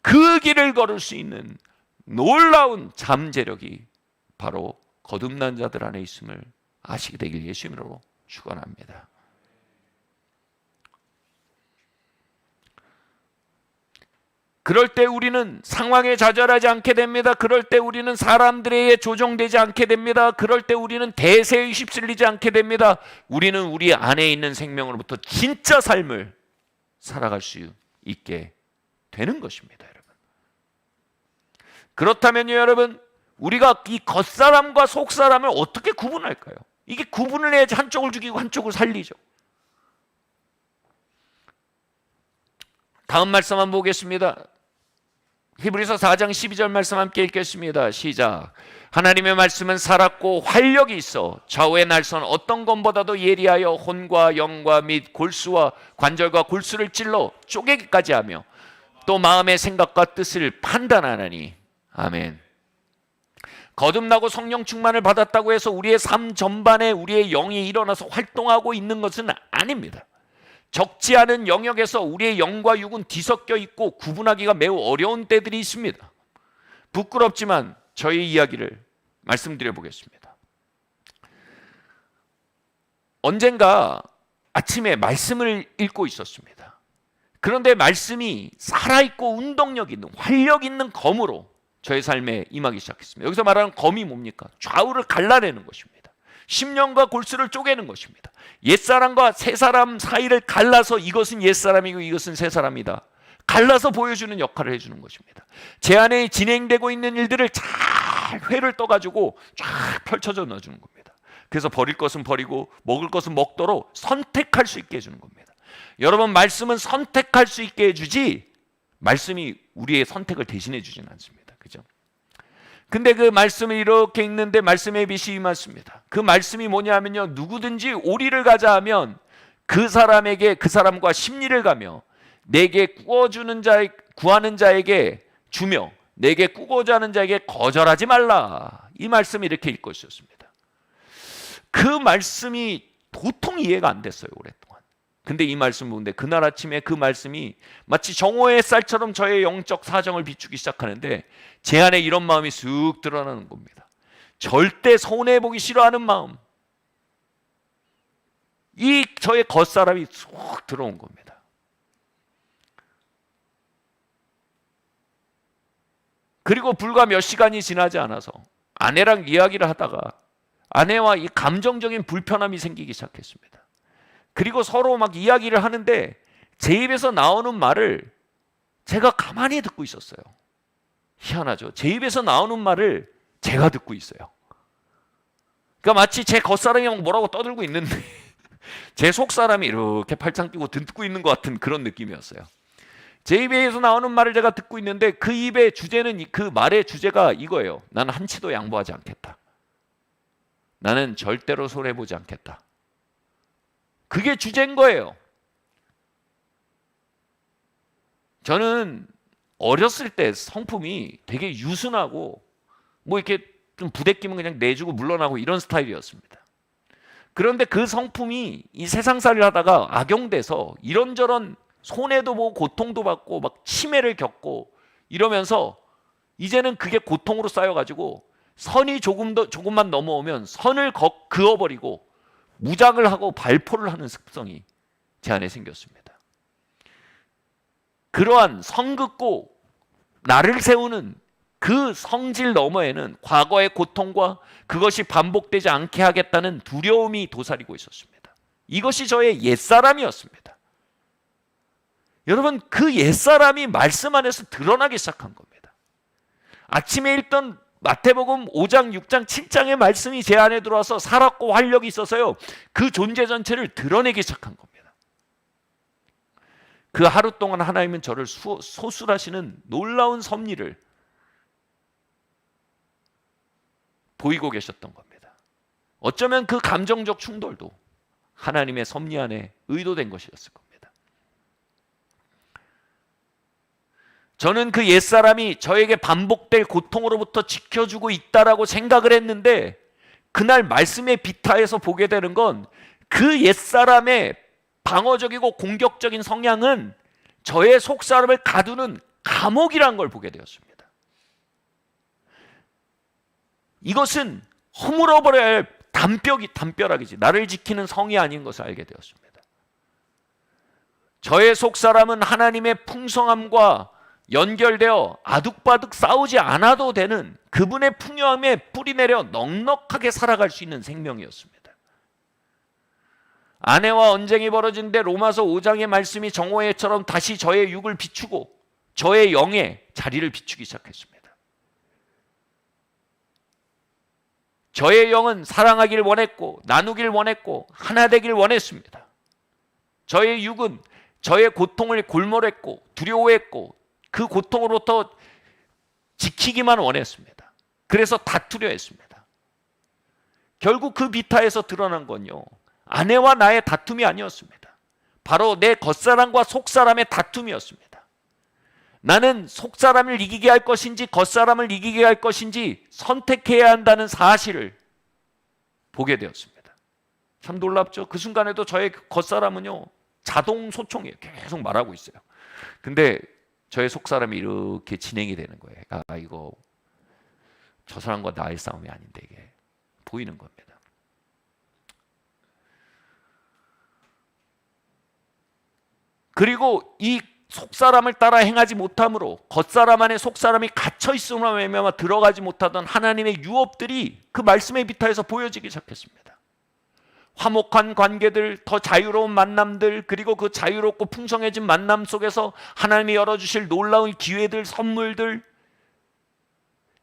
그 길을 걸을 수 있는 놀라운 잠재력이 바로 거듭난 자들 안에 있음을 아시게 되길 예수님으로 축원합니다. 그럴 때 우리는 상황에 좌절하지 않게 됩니다. 그럴 때 우리는 사람들에 의해 조종되지 않게 됩니다. 그럴 때 우리는 대세에 휩쓸리지 않게 됩니다. 우리는 우리 안에 있는 생명으로부터 진짜 삶을 살아갈 수 있게 되는 것입니다. 그렇다면요, 여러분, 우리가 이 겉사람과 속사람을 어떻게 구분할까요? 이게 구분을 해야지 한쪽을 죽이고 한쪽을 살리죠. 다음 말씀 한번 보겠습니다. 히브리서 4장 12절 말씀 함께 읽겠습니다. 시작. 하나님의 말씀은 살았고 활력이 있어 좌우의 날선 어떤 것보다도 예리하여 혼과 영과 및 골수와 관절과 골수를 찔러 쪼개기까지 하며 또 마음의 생각과 뜻을 판단하나니. 아멘. 거듭나고 성령 충만을 받았다고 해서 우리의 삶 전반에 우리의 영이 일어나서 활동하고 있는 것은 아닙니다. 적지 않은 영역에서 우리의 영과 육은 뒤섞여 있고 구분하기가 매우 어려운 때들이 있습니다. 부끄럽지만 저의 이야기를 말씀드려 보겠습니다. 언젠가 아침에 말씀을 읽고 있었습니다. 그런데 말씀이 살아있고 운동력 있는, 활력 있는 검으로 저의 삶에 임하기 시작했습니다. 여기서 말하는 검이 뭡니까? 좌우를 갈라내는 것입니다. 심령과 골수를 쪼개는 것입니다. 옛사람과 새사람 사이를 갈라서 이것은 옛사람이고 이것은 새사람이다, 갈라서 보여주는 역할을 해주는 것입니다. 제 안에 진행되고 있는 일들을 잘 회를 떠가지고 쫙 펼쳐져 넣어주는 겁니다. 그래서 버릴 것은 버리고 먹을 것은 먹도록 선택할 수 있게 해주는 겁니다. 여러분, 말씀은 선택할 수 있게 해주지 말씀이 우리의 선택을 대신해 주지는 않습니다. 그죠? 근데 그 말씀을 이렇게 읽는데 말씀의 빛이 임했습니다. 그 말씀이 뭐냐면요, 누구든지 오리를 가자 하면 그 사람에게, 그 사람과 심리를 가며 내게 구하는 자에게 주며 내게 꾸고자 하는 자에게 거절하지 말라. 이 말씀을 이렇게 읽고 있었습니다. 그 말씀이 도통 이해가 안 됐어요, 오랫동안. 근데 이 말씀 보는데 그날 아침에 그 말씀이 마치 정오의 쌀처럼 저의 영적 사정을 비추기 시작하는데 제 안에 이런 마음이 쑥 드러나는 겁니다. 절대 손해보기 싫어하는 마음. 이 저의 겉사람이 쑥 들어온 겁니다. 그리고 불과 몇 시간이 지나지 않아서 아내랑 이야기를 하다가 아내와 이 감정적인 불편함이 생기기 시작했습니다. 그리고 서로 막 이야기를 하는데 제 입에서 나오는 말을 제가 가만히 듣고 있었어요. 희한하죠. 제 입에서 나오는 말을 제가 듣고 있어요. 그러니까 마치 제 겉사람이 막 뭐라고 떠들고 있는데 제 속사람이 이렇게 팔짱 끼고 듣고 있는 것 같은 그런 느낌이었어요. 제 입에서 나오는 말을 제가 듣고 있는데 그 입의 주제는, 그 말의 주제가 이거예요. 나는 한치도 양보하지 않겠다. 나는 절대로 손해보지 않겠다. 그게 주제인 거예요. 저는 어렸을 때 성품이 되게 유순하고 뭐 이렇게 좀 부대끼면 그냥 내주고 물러나고 이런 스타일이었습니다. 그런데 그 성품이 이 세상살이를 하다가 악용돼서 이런저런 손해도 보고 고통도 받고 막 치매를 겪고 이러면서 이제는 그게 고통으로 쌓여가지고 선이 조금만 넘어오면 선을 그어버리고 무장을 하고 발포를 하는 습성이 제 안에 생겼습니다. 그러한 성긋고 나를 세우는 그 성질 너머에는 과거의 고통과 그것이 반복되지 않게 하겠다는 두려움이 도사리고 있었습니다. 이것이 저의 옛사람이었습니다. 여러분, 그 옛사람이 말씀 안에서 드러나기 시작한 겁니다. 아침에 읽던 마태복음 5장, 6장, 7장의 말씀이 제 안에 들어와서 살았고 활력이 있어서요, 그 존재 전체를 드러내기 시작한 겁니다. 그 하루 동안 하나님은 저를 소술하시는 놀라운 섭리를 보이고 계셨던 겁니다. 어쩌면 그 감정적 충돌도 하나님의 섭리 안에 의도된 것이었을 겁니다. 저는 그 옛사람이 저에게 반복될 고통으로부터 지켜주고 있다라고 생각을 했는데 그날 말씀의 비타에서 보게 되는 건 그 옛사람의 방어적이고 공격적인 성향은 저의 속사람을 가두는 감옥이라는 걸 보게 되었습니다. 이것은 허물어버려야 할 담벼락이지 나를 지키는 성이 아닌 것을 알게 되었습니다. 저의 속사람은 하나님의 풍성함과 연결되어 아득바득 싸우지 않아도 되는 그분의 풍요함에 뿌리내려 넉넉하게 살아갈 수 있는 생명이었습니다. 아내와 언쟁이 벌어진데 로마서 5장의 말씀이 정오해처럼 다시 저의 육을 비추고 저의 영에 자리를 비추기 시작했습니다. 저의 영은 사랑하길 원했고 나누길 원했고 하나 되길 원했습니다. 저의 육은 저의 고통을 골몰했고 두려워했고 그 고통으로부터 지키기만 원했습니다. 그래서 다투려 했습니다. 결국 그 비타에서 드러난 건요, 아내와 나의 다툼이 아니었습니다. 바로 내 겉사람과 속사람의 다툼이었습니다. 나는 속사람을 이기게 할 것인지 겉사람을 이기게 할 것인지 선택해야 한다는 사실을 보게 되었습니다. 참 놀랍죠? 그 순간에도 저의 겉사람은요, 자동 소총이에요. 계속 말하고 있어요. 근데 저의 속사람이 이렇게 진행이 되는 거예요. 아, 이거 저 사람과 나의 싸움이 아닌데 이게 보이는 겁니다. 그리고 이 속사람을 따라 행하지 못함으로 겉사람 안에 속사람이 갇혀 있음으로 말미암아 들어가지 못하던 하나님의 유업들이 그 말씀의 비타에서 보여지기 시작했습니다. 화목한 관계들, 더 자유로운 만남들, 그리고 그 자유롭고 풍성해진 만남 속에서 하나님이 열어주실 놀라운 기회들, 선물들.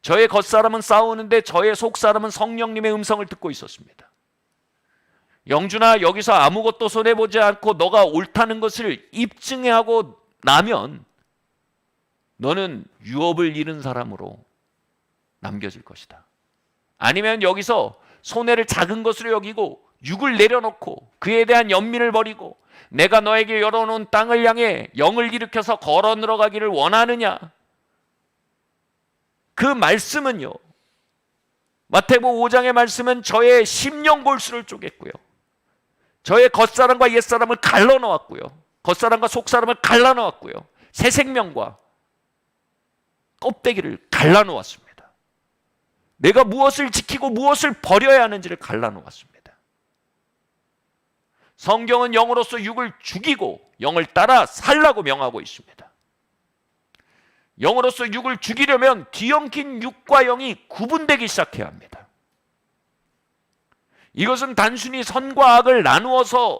저의 겉사람은 싸우는데 저의 속사람은 성령님의 음성을 듣고 있었습니다. 영준아, 여기서 아무것도 손해보지 않고 너가 옳다는 것을 입증하고 나면 너는 유업을 잃은 사람으로 남겨질 것이다. 아니면 여기서 손해를 작은 것으로 여기고 육을 내려놓고 그에 대한 연민을 버리고 내가 너에게 열어놓은 땅을 향해 영을 일으켜서 걸어 들어가기를 원하느냐? 그 말씀은요, 마태복음 5장의 말씀은 저의 심령골수를 쪼갰고요, 저의 겉사람과 옛사람을 갈라놓았고요, 겉사람과 속사람을 갈라놓았고요, 새 생명과 껍데기를 갈라놓았습니다. 내가 무엇을 지키고 무엇을 버려야 하는지를 갈라놓았습니다. 성경은 영으로서 육을 죽이고 영을 따라 살라고 명하고 있습니다. 영으로서 육을 죽이려면 뒤엉킨 육과 영이 구분되기 시작해야 합니다. 이것은 단순히 선과 악을 나누어서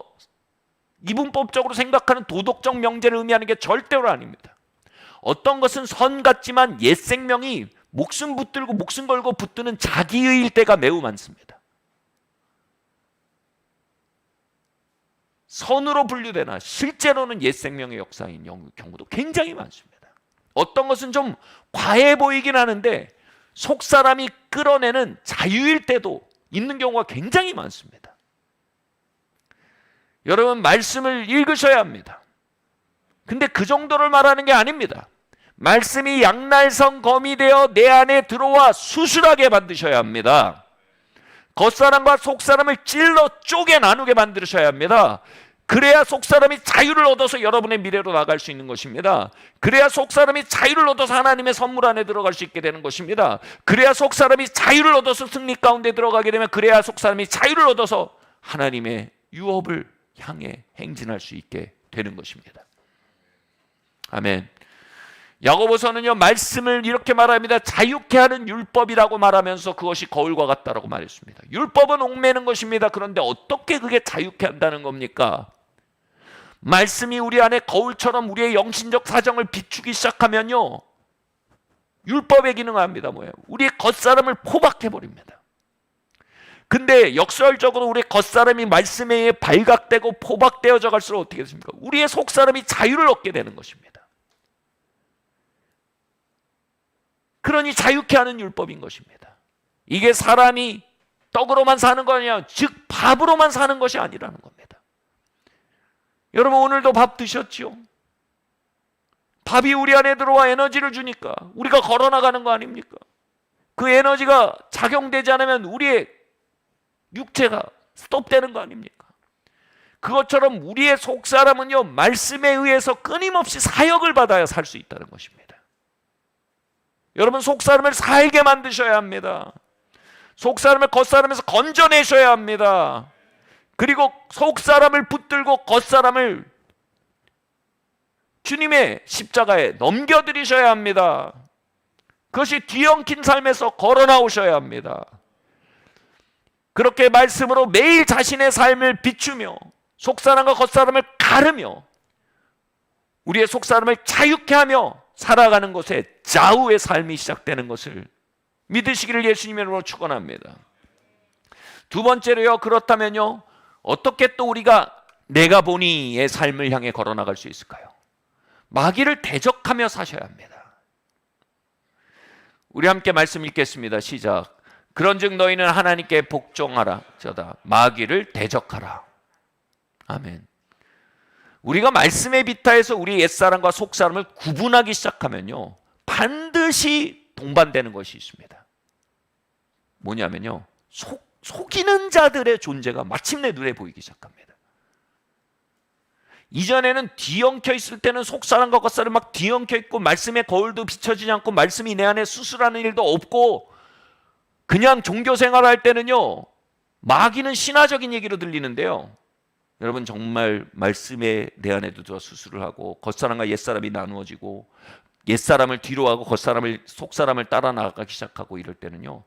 이분법적으로 생각하는 도덕적 명제를 의미하는 게 절대로 아닙니다. 어떤 것은 선 같지만 옛 생명이 목숨 붙들고 목숨 걸고 붙드는 자기의일 때가 매우 많습니다. 선으로 분류되나 실제로는 옛 생명의 역사인 경우도 굉장히 많습니다. 어떤 것은 좀 과해 보이긴 하는데 속사람이 끌어내는 자유일 때도 있는 경우가 굉장히 많습니다. 여러분, 말씀을 읽으셔야 합니다. 근데 그 정도를 말하는 게 아닙니다. 말씀이 양날성 검이 되어 내 안에 들어와 수술하게 만드셔야 합니다. 겉사람과 속사람을 찔러 쪼개 나누게 만드셔야 합니다. 그래야 속사람이 자유를 얻어서 여러분의 미래로 나갈 수 있는 것입니다. 그래야 속사람이 자유를 얻어서 하나님의 선물 안에 들어갈 수 있게 되는 것입니다. 그래야 속사람이 자유를 얻어서 승리 가운데 들어가게 되면, 그래야 속사람이 자유를 얻어서 하나님의 유업을 향해 행진할 수 있게 되는 것입니다. 아멘. 야고보서는요, 말씀을 이렇게 말합니다. 자유케 하는 율법이라고 말하면서 그것이 거울과 같다라고 말했습니다. 율법은 옥매는 것입니다. 그런데 어떻게 그게 자유케 한다는 겁니까? 말씀이 우리 안에 거울처럼 우리의 영신적 사정을 비추기 시작하면요, 율법의 기능을 합니다. 뭐예요? 우리의 겉사람을 포박해버립니다. 근데 역설적으로 우리의 겉사람이 말씀에 의해 발각되고 포박되어져 갈수록 어떻게 됐습니까? 우리의 속사람이 자유를 얻게 되는 것입니다. 그러니 자유케 하는 율법인 것입니다. 이게 사람이 떡으로만 사는 거냐, 즉 밥으로만 사는 것이 아니라는 겁니다. 여러분, 오늘도 밥 드셨죠? 밥이 우리 안에 들어와 에너지를 주니까 우리가 걸어나가는 거 아닙니까? 그 에너지가 작용되지 않으면 우리의 육체가 스톱되는 거 아닙니까? 그것처럼 우리의 속사람은요, 말씀에 의해서 끊임없이 사역을 받아야 살 수 있다는 것입니다. 여러분, 속사람을 살게 만드셔야 합니다. 속사람을 겉사람에서 건져내셔야 합니다. 그리고 속사람을 붙들고 겉사람을 주님의 십자가에 넘겨드리셔야 합니다. 그것이 뒤엉킨 삶에서 걸어 나오셔야 합니다. 그렇게 말씀으로 매일 자신의 삶을 비추며 속사람과 겉사람을 가르며 우리의 속사람을 자유케 하며 살아가는 곳에 좌우의 삶이 시작되는 것을 믿으시기를 예수님의 이름으로 축원합니다. 두 번째로요, 그렇다면요, 어떻게 또 우리가 내가 보니의 삶을 향해 걸어나갈 수 있을까요? 마귀를 대적하며 사셔야 합니다. 우리 함께 말씀 읽겠습니다. 시작. 그런즉 너희는 하나님께 복종하라. 저다 마귀를 대적하라. 아멘. 우리가 말씀에 비타해서 우리 옛사람과 속사람을 구분하기 시작하면요, 반드시 동반되는 것이 있습니다. 뭐냐면요, 속이는 자들의 존재가 마침내 눈에 보이기 시작합니다. 이전에는 뒤엉켜 있을 때는 속사람과 겉사람 막 뒤엉켜 있고 말씀의 거울도 비춰지지 않고 말씀이 내 안에 수술하는 일도 없고 그냥 종교 생활할 때는요, 마귀는 신화적인 얘기로 들리는데요, 여러분, 정말 말씀에 내 안에도 저 수술을 하고 겉사람과 옛사람이 나누어지고 옛사람을 뒤로 하고 겉사람을 속사람을 따라 나가기 시작하고 이럴 때는요,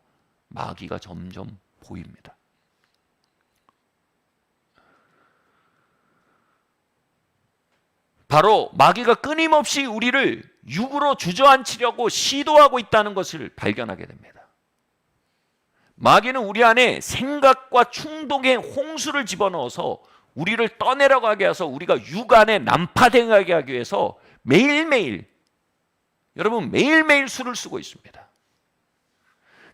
마귀가 점점 보입니다. 바로 마귀가 끊임없이 우리를 육으로 주저앉히려고 시도하고 있다는 것을 발견하게 됩니다. 마귀는 우리 안에 생각과 충동의 홍수를 집어넣어서 우리를 떠내려고 하게 해서 우리가 육 안에 난파되게 하기 위해서 매일매일, 여러분, 매일매일 수를 쓰고 있습니다.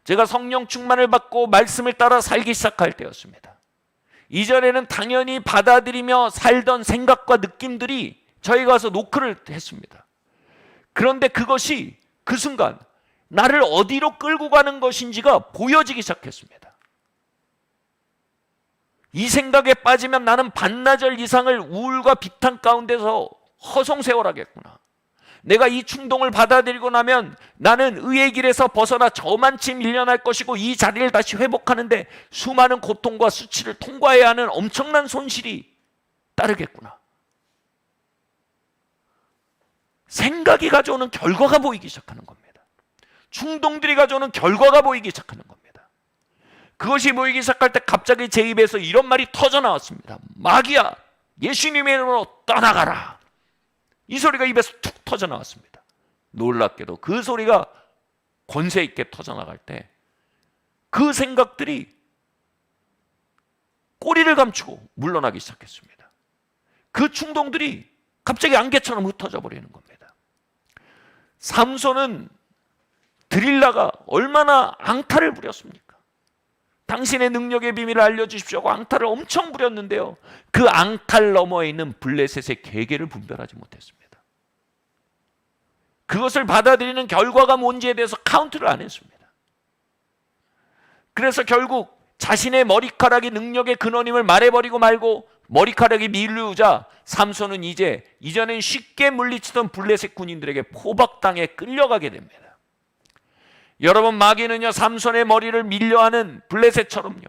제가 성령 충만을 받고 말씀을 따라 살기 시작할 때였습니다. 이전에는 당연히 받아들이며 살던 생각과 느낌들이 저희가 와서 노크를 했습니다. 그런데 그것이 그 순간 나를 어디로 끌고 가는 것인지가 보여지기 시작했습니다. 이 생각에 빠지면 나는 반나절 이상을 우울과 비탄 가운데서 허송세월하겠구나. 내가 이 충동을 받아들이고 나면 나는 의의 길에서 벗어나 저만치 밀려날 것이고 이 자리를 다시 회복하는데 수많은 고통과 수치를 통과해야 하는 엄청난 손실이 따르겠구나. 생각이 가져오는 결과가 보이기 시작하는 겁니다. 충동들이 가져오는 결과가 보이기 시작하는 겁니다. 그것이 보이기 시작할 때 갑자기 제 입에서 이런 말이 터져 나왔습니다. 마귀야, 예수님의 이름으로 떠나가라. 이 소리가 입에서 툭 터져 나왔습니다. 놀랍게도 그 소리가 권세 있게 터져 나갈 때 그 생각들이 꼬리를 감추고 물러나기 시작했습니다. 그 충동들이 갑자기 안개처럼 흩어져 버리는 겁니다. 삼손은 드릴라가 얼마나 앙탈을 부렸습니까? 당신의 능력의 비밀을 알려주십시오 하고 앙탈을 엄청 부렸는데요, 그 앙탈 너머에 있는 블레셋의 계계를 분별하지 못했습니다. 그것을 받아들이는 결과가 뭔지에 대해서 카운트를 안 했습니다. 그래서 결국 자신의 머리카락이 능력의 근원임을 말해버리고 말고 머리카락이 밀려오자 삼손은 이전엔 쉽게 물리치던 블레셋 군인들에게 포박당해 끌려가게 됩니다. 여러분, 마귀는요, 삼손의 머리를 밀려하는 블레셋처럼요,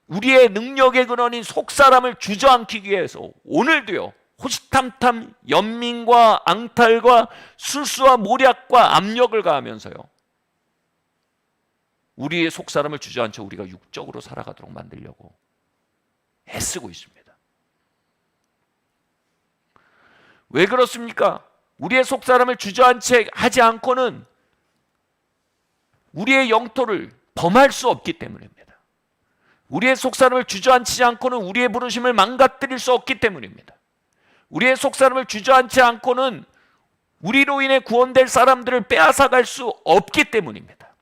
우리의 능력의 근원인 속사람을 주저앉히기 위해서 오늘도요, 호시탐탐 연민과 앙탈과 술수와 모략과 압력을 가하면서요, 우리의 속사람을 주저앉혀 우리가 육적으로 살아가도록 만들려고 애쓰고 있습니다. 왜 그렇습니까? 우리의 속사람을 주저앉게 하지 않고는 우리의 영토를 범할 수 없기 때문입니다. 우리의 속사람을 주저앉히지 않고는 우리의 부르심을 망가뜨릴 수 없기 때문입니다. 우리의 속사람을 주저앉지 않고는 우리로 인해 구원될 사람들을 빼앗아갈 수 없기 때문입니다.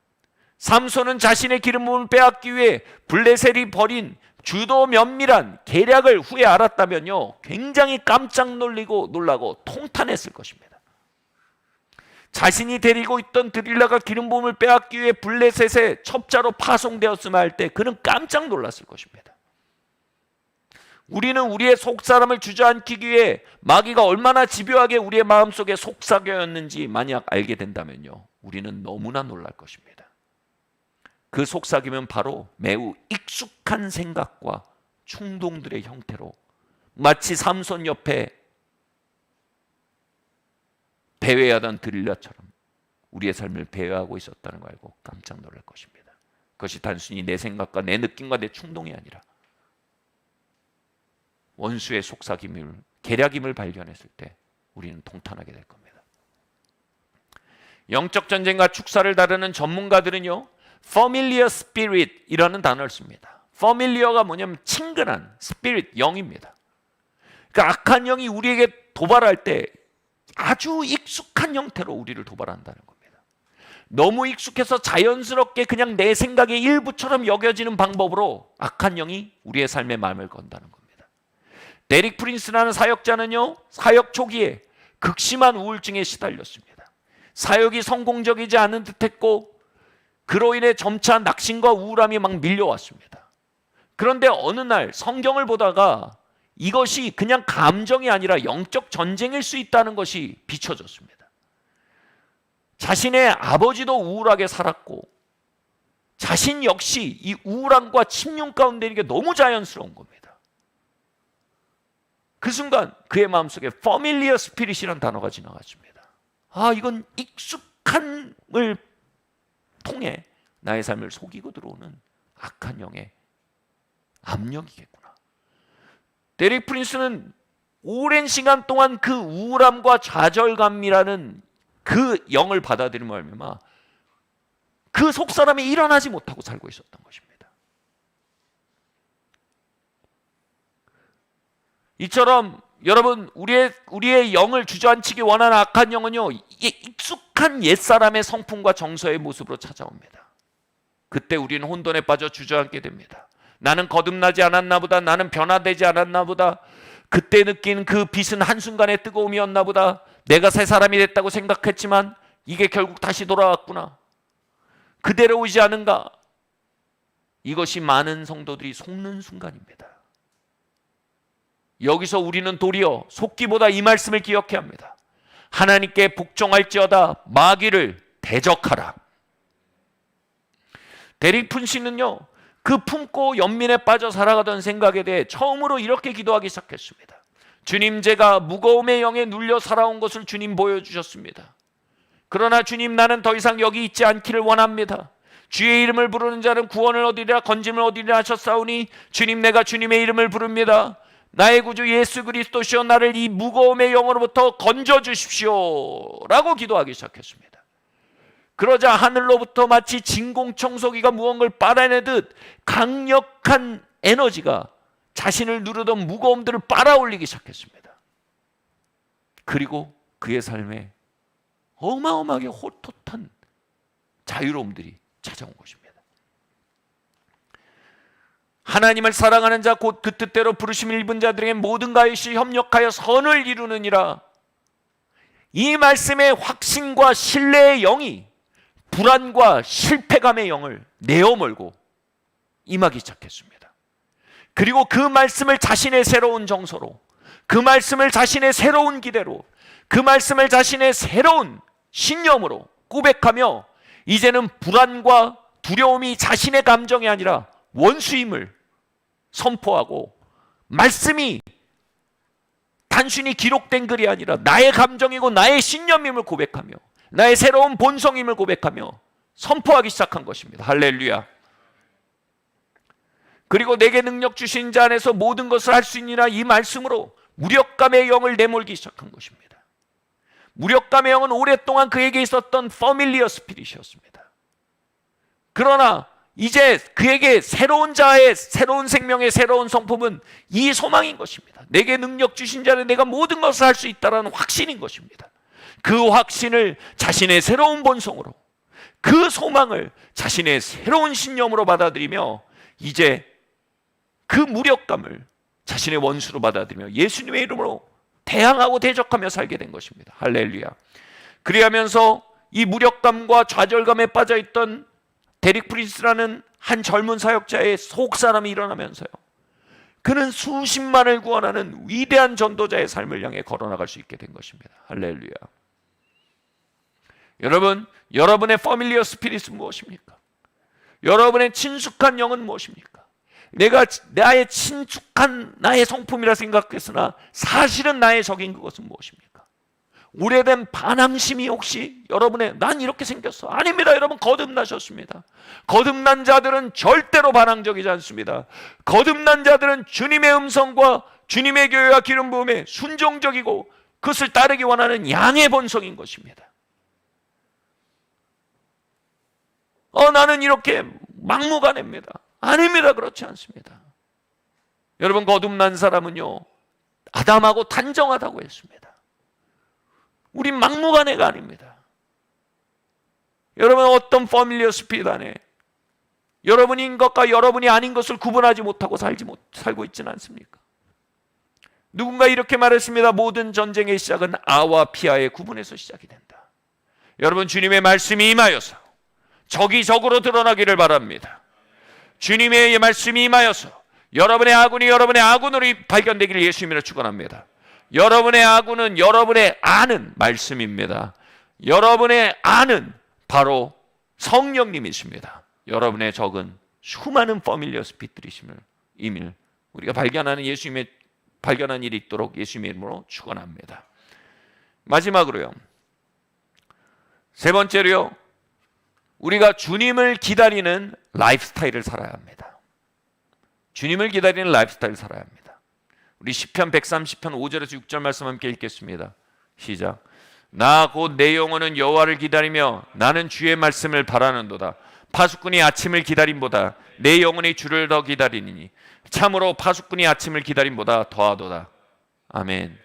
삼손은 자신의 기름 부음을 빼앗기 위해 블레셋이 벌인 주도 면밀한 계략을 후에 알았다면요, 굉장히 깜짝 놀라고 통탄했을 것입니다. 자신이 데리고 있던 드릴라가 기름 부음을 빼앗기 위해 블레셋의 첩자로 파송되었음을 알 때 그는 깜짝 놀랐을 것입니다. 우리는 우리의 속사람을 주저앉히기 위해 마귀가 얼마나 집요하게 우리의 마음속에 속삭였는지 만약 알게 된다면요, 우리는 너무나 놀랄 것입니다. 그 속삭임은 바로 매우 익숙한 생각과 충동들의 형태로 마치 삼손 옆에 배회하던 드릴라처럼 우리의 삶을 배회하고 있었다는 걸 알고 깜짝 놀랄 것입니다. 그것이 단순히 내 생각과 내 느낌과 내 충동이 아니라 원수의 속삭임을, 계략임을 발견했을 때 우리는 통탄하게 될 겁니다. 영적 전쟁과 축사를 다루는 전문가들은요, familiar spirit이라는 단어를 씁니다. familiar가 뭐냐면 친근한, spirit, 영입니다. 그러니까 악한 영이 우리에게 도발할 때 아주 익숙한 형태로 우리를 도발한다는 겁니다. 너무 익숙해서 자연스럽게 그냥 내 생각의 일부처럼 여겨지는 방법으로 악한 영이 우리의 삶에 마음을 건다는 겁니다. 데릭 프린스라는 사역자는요, 사역 초기에 극심한 우울증에 시달렸습니다. 사역이 성공적이지 않은 듯했고 그로 인해 점차 낙심과 우울함이 막 밀려왔습니다. 그런데 어느 날 성경을 보다가 이것이 그냥 감정이 아니라 영적 전쟁일 수 있다는 것이 비춰졌습니다. 자신의 아버지도 우울하게 살았고 자신 역시 이 우울함과 침륜 가운데 있는 게 너무 자연스러운 겁니다. 그 순간 그의 마음속에 familiar spirit이라는 단어가 지나갔습니다. 아, 이건 익숙함을 통해 나의 삶을 속이고 들어오는 악한 영의 압력이겠구나. 데릭 프린스는 오랜 시간 동안 그 우울함과 좌절감이라는 그 영을 받아들임으로 말미암아 그 속사람이 일어나지 못하고 살고 있었던 것입니다. 이처럼 여러분, 우리의 영을 주저앉히기 원하는 악한 영은요, 익숙한 옛사람의 성품과 정서의 모습으로 찾아옵니다. 그때 우리는 혼돈에 빠져 주저앉게 됩니다. 나는 거듭나지 않았나 보다, 나는 변화되지 않았나 보다, 그때 느낀 그 빛은 한순간의 뜨거움이었나 보다, 내가 새 사람이 됐다고 생각했지만 이게 결국 다시 돌아왔구나. 그대로 오지 않은가? 이것이 많은 성도들이 속는 순간입니다. 여기서 우리는 도리어 속기보다 이 말씀을 기억해야 합니다. 하나님께 복종할지어다 마귀를 대적하라. 데릭 푼씨는요, 그 품고 연민에 빠져 살아가던 생각에 대해 처음으로 이렇게 기도하기 시작했습니다. 주님, 제가 무거움의 영에 눌려 살아온 것을 주님 보여주셨습니다. 그러나 주님, 나는 더 이상 여기 있지 않기를 원합니다. 주의 이름을 부르는 자는 구원을 얻으리라, 건짐을 얻으리라 하셨사오니 주님, 내가 주님의 이름을 부릅니다. 나의 구주 예수 그리스도시여, 나를 이 무거움의 영으로부터 건져주십시오 라고 기도하기 시작했습니다. 그러자 하늘로부터 마치 진공청소기가 무언가를 빨아내듯 강력한 에너지가 자신을 누르던 무거움들을 빨아올리기 시작했습니다. 그리고 그의 삶에 어마어마하게 홀토탄 자유로움들이 찾아온 것입니다. 하나님을 사랑하는 자 곧 그 뜻대로 부르심을 입은 자들에게 모든 가이시 협력하여 선을 이루느니라. 이 말씀의 확신과 신뢰의 영이 불안과 실패감의 영을 내어몰고 임하기 시작했습니다. 그리고 그 말씀을 자신의 새로운 정서로, 그 말씀을 자신의 새로운 기대로, 그 말씀을 자신의 새로운 신념으로 고백하며 이제는 불안과 두려움이 자신의 감정이 아니라 원수임을 선포하고, 말씀이 단순히 기록된 글이 아니라 나의 감정이고 나의 신념임을 고백하며 나의 새로운 본성임을 고백하며 선포하기 시작한 것입니다. 할렐루야. 그리고 내게 능력 주신 자 안에서 모든 것을 할 수 있느니라, 이 말씀으로 무력감의 영을 내몰기 시작한 것입니다. 무력감의 영은 오랫동안 그에게 있었던 퍼밀리어 스피릿이었습니다. 그러나 이제 그에게 새로운 자의 새로운 생명의 새로운 성품은 이 소망인 것입니다. 내게 능력 주신 자는 내가 모든 것을 할 수 있다는 확신인 것입니다. 그 확신을 자신의 새로운 본성으로, 그 소망을 자신의 새로운 신념으로 받아들이며 이제 그 무력감을 자신의 원수로 받아들이며 예수님의 이름으로 대항하고 대적하며 살게 된 것입니다. 할렐루야. 그리하면서 이 무력감과 좌절감에 빠져있던 데릭 프린스라는 한 젊은 사역자의 속사람이 일어나면서요, 그는 수십만을 구원하는 위대한 전도자의 삶을 향해 걸어나갈 수 있게 된 것입니다. 할렐루야. 여러분, 여러분의 퍼밀리어 스피릿은 무엇입니까? 여러분의 친숙한 영은 무엇입니까? 내가 나의 친숙한 나의 성품이라 생각했으나 사실은 나의 적인 그것은 무엇입니까? 오래된 반항심이 혹시 여러분의 난 이렇게 생겼어. 아닙니다. 여러분, 거듭나셨습니다. 거듭난 자들은 절대로 반항적이지 않습니다. 거듭난 자들은 주님의 음성과 주님의 교회와 기름 부음에 순종적이고 그것을 따르기 원하는 양의 본성인 것입니다. 나는 이렇게 막무가내입니다. 아닙니다. 그렇지 않습니다. 여러분, 거듭난 사람은요, 아담하고 단정하다고 했습니다. 우린 막무가내가 아닙니다. 여러분, 어떤 퍼밀리어 스피릿 안에 여러분인 것과 여러분이 아닌 것을 구분하지 못하고 살고 있지는 않습니까? 누군가 이렇게 말했습니다. 모든 전쟁의 시작은 아와 피아의 구분에서 시작이 된다. 여러분, 주님의 말씀이 임하여서 적이 적으로 드러나기를 바랍니다. 주님의 말씀이 임하여서 여러분의 아군이 여러분의 아군으로 발견되기를 예수님으로 축원합니다. 여러분의 아군은 여러분의 아는 말씀입니다. 여러분의 아는 바로 성령님이십니다. 여러분의 적은 수많은 퍼밀리어 스피릿들이심을 이미 우리가 발견하는 일이 있도록 예수님의 이름으로 축원합니다. 마지막으로요, 세 번째로요, 우리가 주님을 기다리는 라이프스타일을 살아야 합니다. 주님을 기다리는 라이프스타일을 살아야 합니다. 우리 시편 130편 5절에서 6절 말씀 함께 읽겠습니다. 시작. 나 곧 내 영혼은 여호와를 기다리며 나는 주의 말씀을 바라는도다. 파수꾼이 아침을 기다림보다 내 영혼이 주를 더 기다리니 참으로 파수꾼이 아침을 기다림보다 더하도다. 아멘.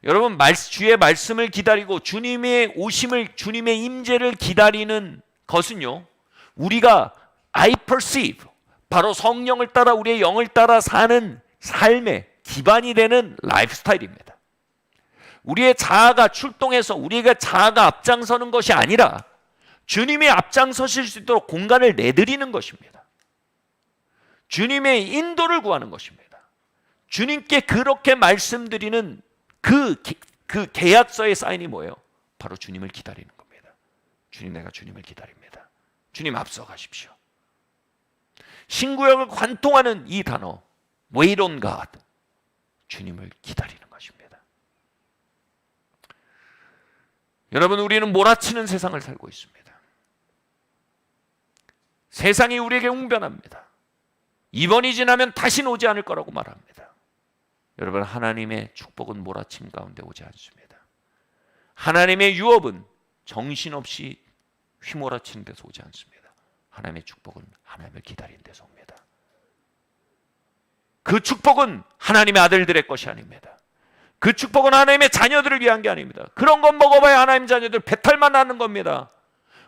여러분, 주의 말씀을 기다리고 주님의 오심을, 주님의 임재를 기다리는 것은요, 우리가 I perceive, 바로 성령을 따라 우리의 영을 따라 사는 삶의 기반이 되는 라이프 스타일입니다. 우리의 자아가 출동해서 우리가 자아가 앞장서는 것이 아니라 주님이 앞장서실 수 있도록 공간을 내드리는 것입니다. 주님의 인도를 구하는 것입니다. 주님께 그렇게 말씀드리는 그 계약서의 사인이 뭐예요? 바로 주님을 기다리는 겁니다. 주님, 내가 주님을 기다립니다. 주님 앞서가십시오. 신구약을 관통하는 이 단어 Wait on God, 주님을 기다리는 것입니다. 여러분, 우리는 몰아치는 세상을 살고 있습니다. 세상이 우리에게 웅변합니다. 이번이 지나면 다시는 오지 않을 거라고 말합니다. 여러분, 하나님의 축복은 몰아침 가운데 오지 않습니다. 하나님의 유업은 정신없이 휘몰아치는 데서 오지 않습니다. 하나님의 축복은 하나님을 기다리는 데서 옵니다. 그 축복은 하나님의 아들들의 것이 아닙니다. 그 축복은 하나님의 자녀들을 위한 게 아닙니다. 그런 건 먹어봐야 하나님 자녀들 배탈만 나는 겁니다.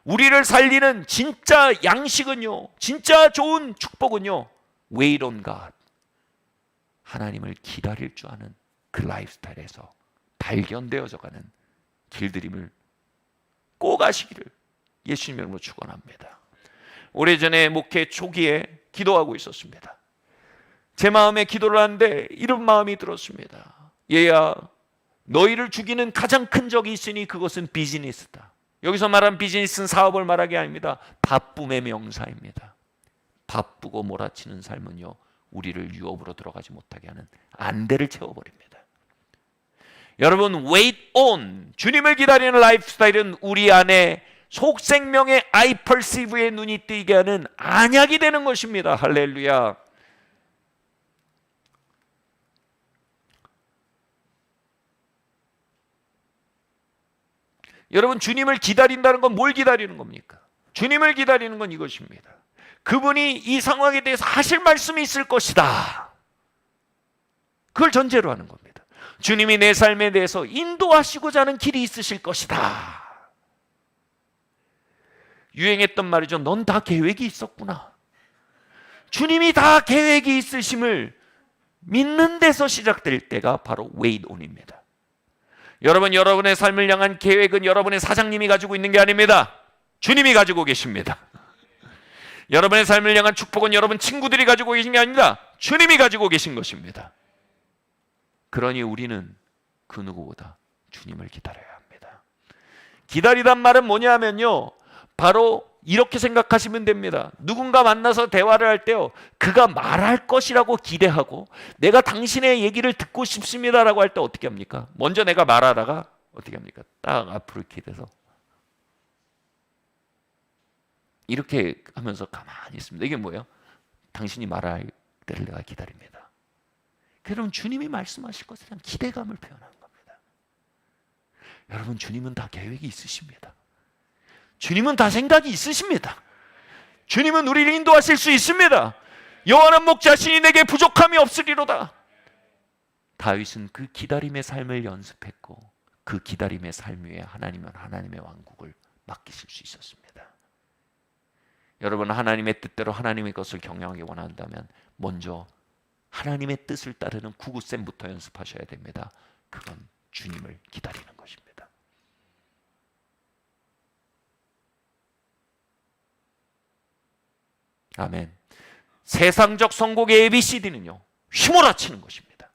우리를 살리는 진짜 양식은요, 진짜 좋은 축복은요, Wait on God, 하나님을 기다릴 줄 아는 그 라이프스타일에서 발견되어져 가는 길들임을 꼭 가시기를 예수님 이름으로 축원합니다. 오래전에 목회 초기에 기도하고 있었습니다. 제 마음에 기도를 하는데 이런 마음이 들었습니다. 얘야, 너희를 죽이는 가장 큰 적이 있으니 그것은 비즈니스다. 여기서 말한 비즈니스는 사업을 말하는 게 아닙니다. 바쁨의 명사입니다. 바쁘고 몰아치는 삶은요, 우리를 유업으로 들어가지 못하게 하는 안대를 채워버립니다. 여러분, wait on, 주님을 기다리는 라이프스타일은 우리 안에 속생명의 I perceive의 눈이 띄게 하는 안약이 되는 것입니다. 할렐루야. 여러분, 주님을 기다린다는 건 뭘 기다리는 겁니까? 주님을 기다리는 건 이것입니다. 그분이 이 상황에 대해서 하실 말씀이 있을 것이다. 그걸 전제로 하는 겁니다. 주님이 내 삶에 대해서 인도하시고자 하는 길이 있으실 것이다. 유행했던 말이죠. 넌 다 계획이 있었구나. 주님이 다 계획이 있으심을 믿는 데서 시작될 때가 바로 wait on입니다. 여러분, 여러분의 삶을 향한 계획은 여러분의 사장님이 가지고 있는 게 아닙니다. 주님이 가지고 계십니다. 여러분의 삶을 향한 축복은 여러분 친구들이 가지고 계신 게 아닙니다. 주님이 가지고 계신 것입니다. 그러니 우리는 그 누구보다 주님을 기다려야 합니다. 기다리란 말은 뭐냐면요, 바로 이렇게 생각하시면 됩니다. 누군가 만나서 대화를 할 때요, 그가 말할 것이라고 기대하고 내가 당신의 얘기를 듣고 싶습니다라고 할 때 어떻게 합니까? 먼저 내가 말하다가 어떻게 합니까? 딱 앞으로 이렇게 돼서 이렇게 하면서 가만히 있습니다. 이게 뭐예요? 당신이 말할 때를 내가 기다립니다. 그럼 주님이 말씀하실 것에 대한 기대감을 표현하는 겁니다. 여러분, 주님은 다 계획이 있으십니다. 주님은 다 생각이 있으십니다. 주님은 우리를 인도하실 수 있습니다. 여호와는 목자시니 내게 부족함이 없으리로다. 다윗은 그 기다림의 삶을 연습했고 그 기다림의 삶 위에 하나님은 하나님의 왕국을 맡기실 수 있었습니다. 여러분, 하나님의 뜻대로 하나님의 것을 경영하기 원한다면 먼저 하나님의 뜻을 따르는 구구셈부터 연습하셔야 됩니다. 그건 주님을 기다리는 것입니다. 아멘. 세상적 성공의 ABCD는요, 휘몰아치는 것입니다.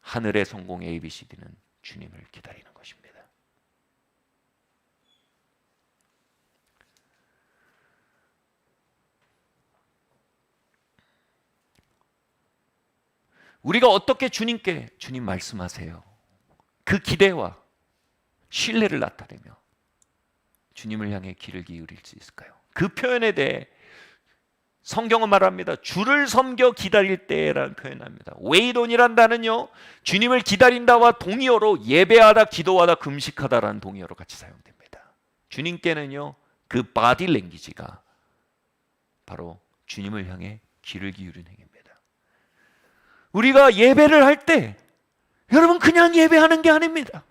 하늘의 성공의 ABCD는 주님을 기다리는 것입니다. 우리가 어떻게 주님께 주님 말씀하세요, 그 기대와 신뢰를 나타내며 주님을 향해 귀를 기울일 수 있을까요? 그 표현에 대해 성경은 말합니다. 주를 섬겨 기다릴 때라는 표현합니다. wait on이란 단어는요, 주님을 기다린다와 동의어로 예배하다, 기도하다, 금식하다라는 동의어로 같이 사용됩니다. 주님께는요, 그 바디 랭귀지가 바로 주님을 향해 귀를 기울이는 행위입니다. 우리가 예배를 할 때 여러분, 그냥 예배하는 게 아닙니다.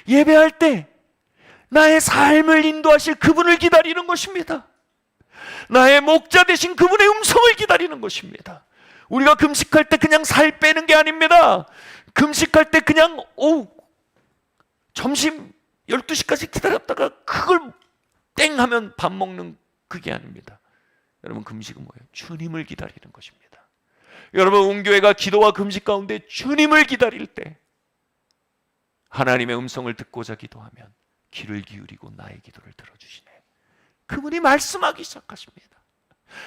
예배할 때 나의 삶을 인도하실 그분을 기다리는 것입니다. 나의 목자 되신 그분의 음성을 기다리는 것입니다. 우리가 금식할 때 그냥 살 빼는 게 아닙니다. 금식할 때 그냥 점심 12시까지 기다렸다가 그걸 땡 하면 밥 먹는 그게 아닙니다. 여러분, 금식은 뭐예요? 주님을 기다리는 것입니다. 여러분, 온교회가 기도와 금식 가운데 주님을 기다릴 때 하나님의 음성을 듣고자 기도하면 귀를 기울이고 나의 기도를 들어주시네. 그분이 말씀하기 시작하십니다.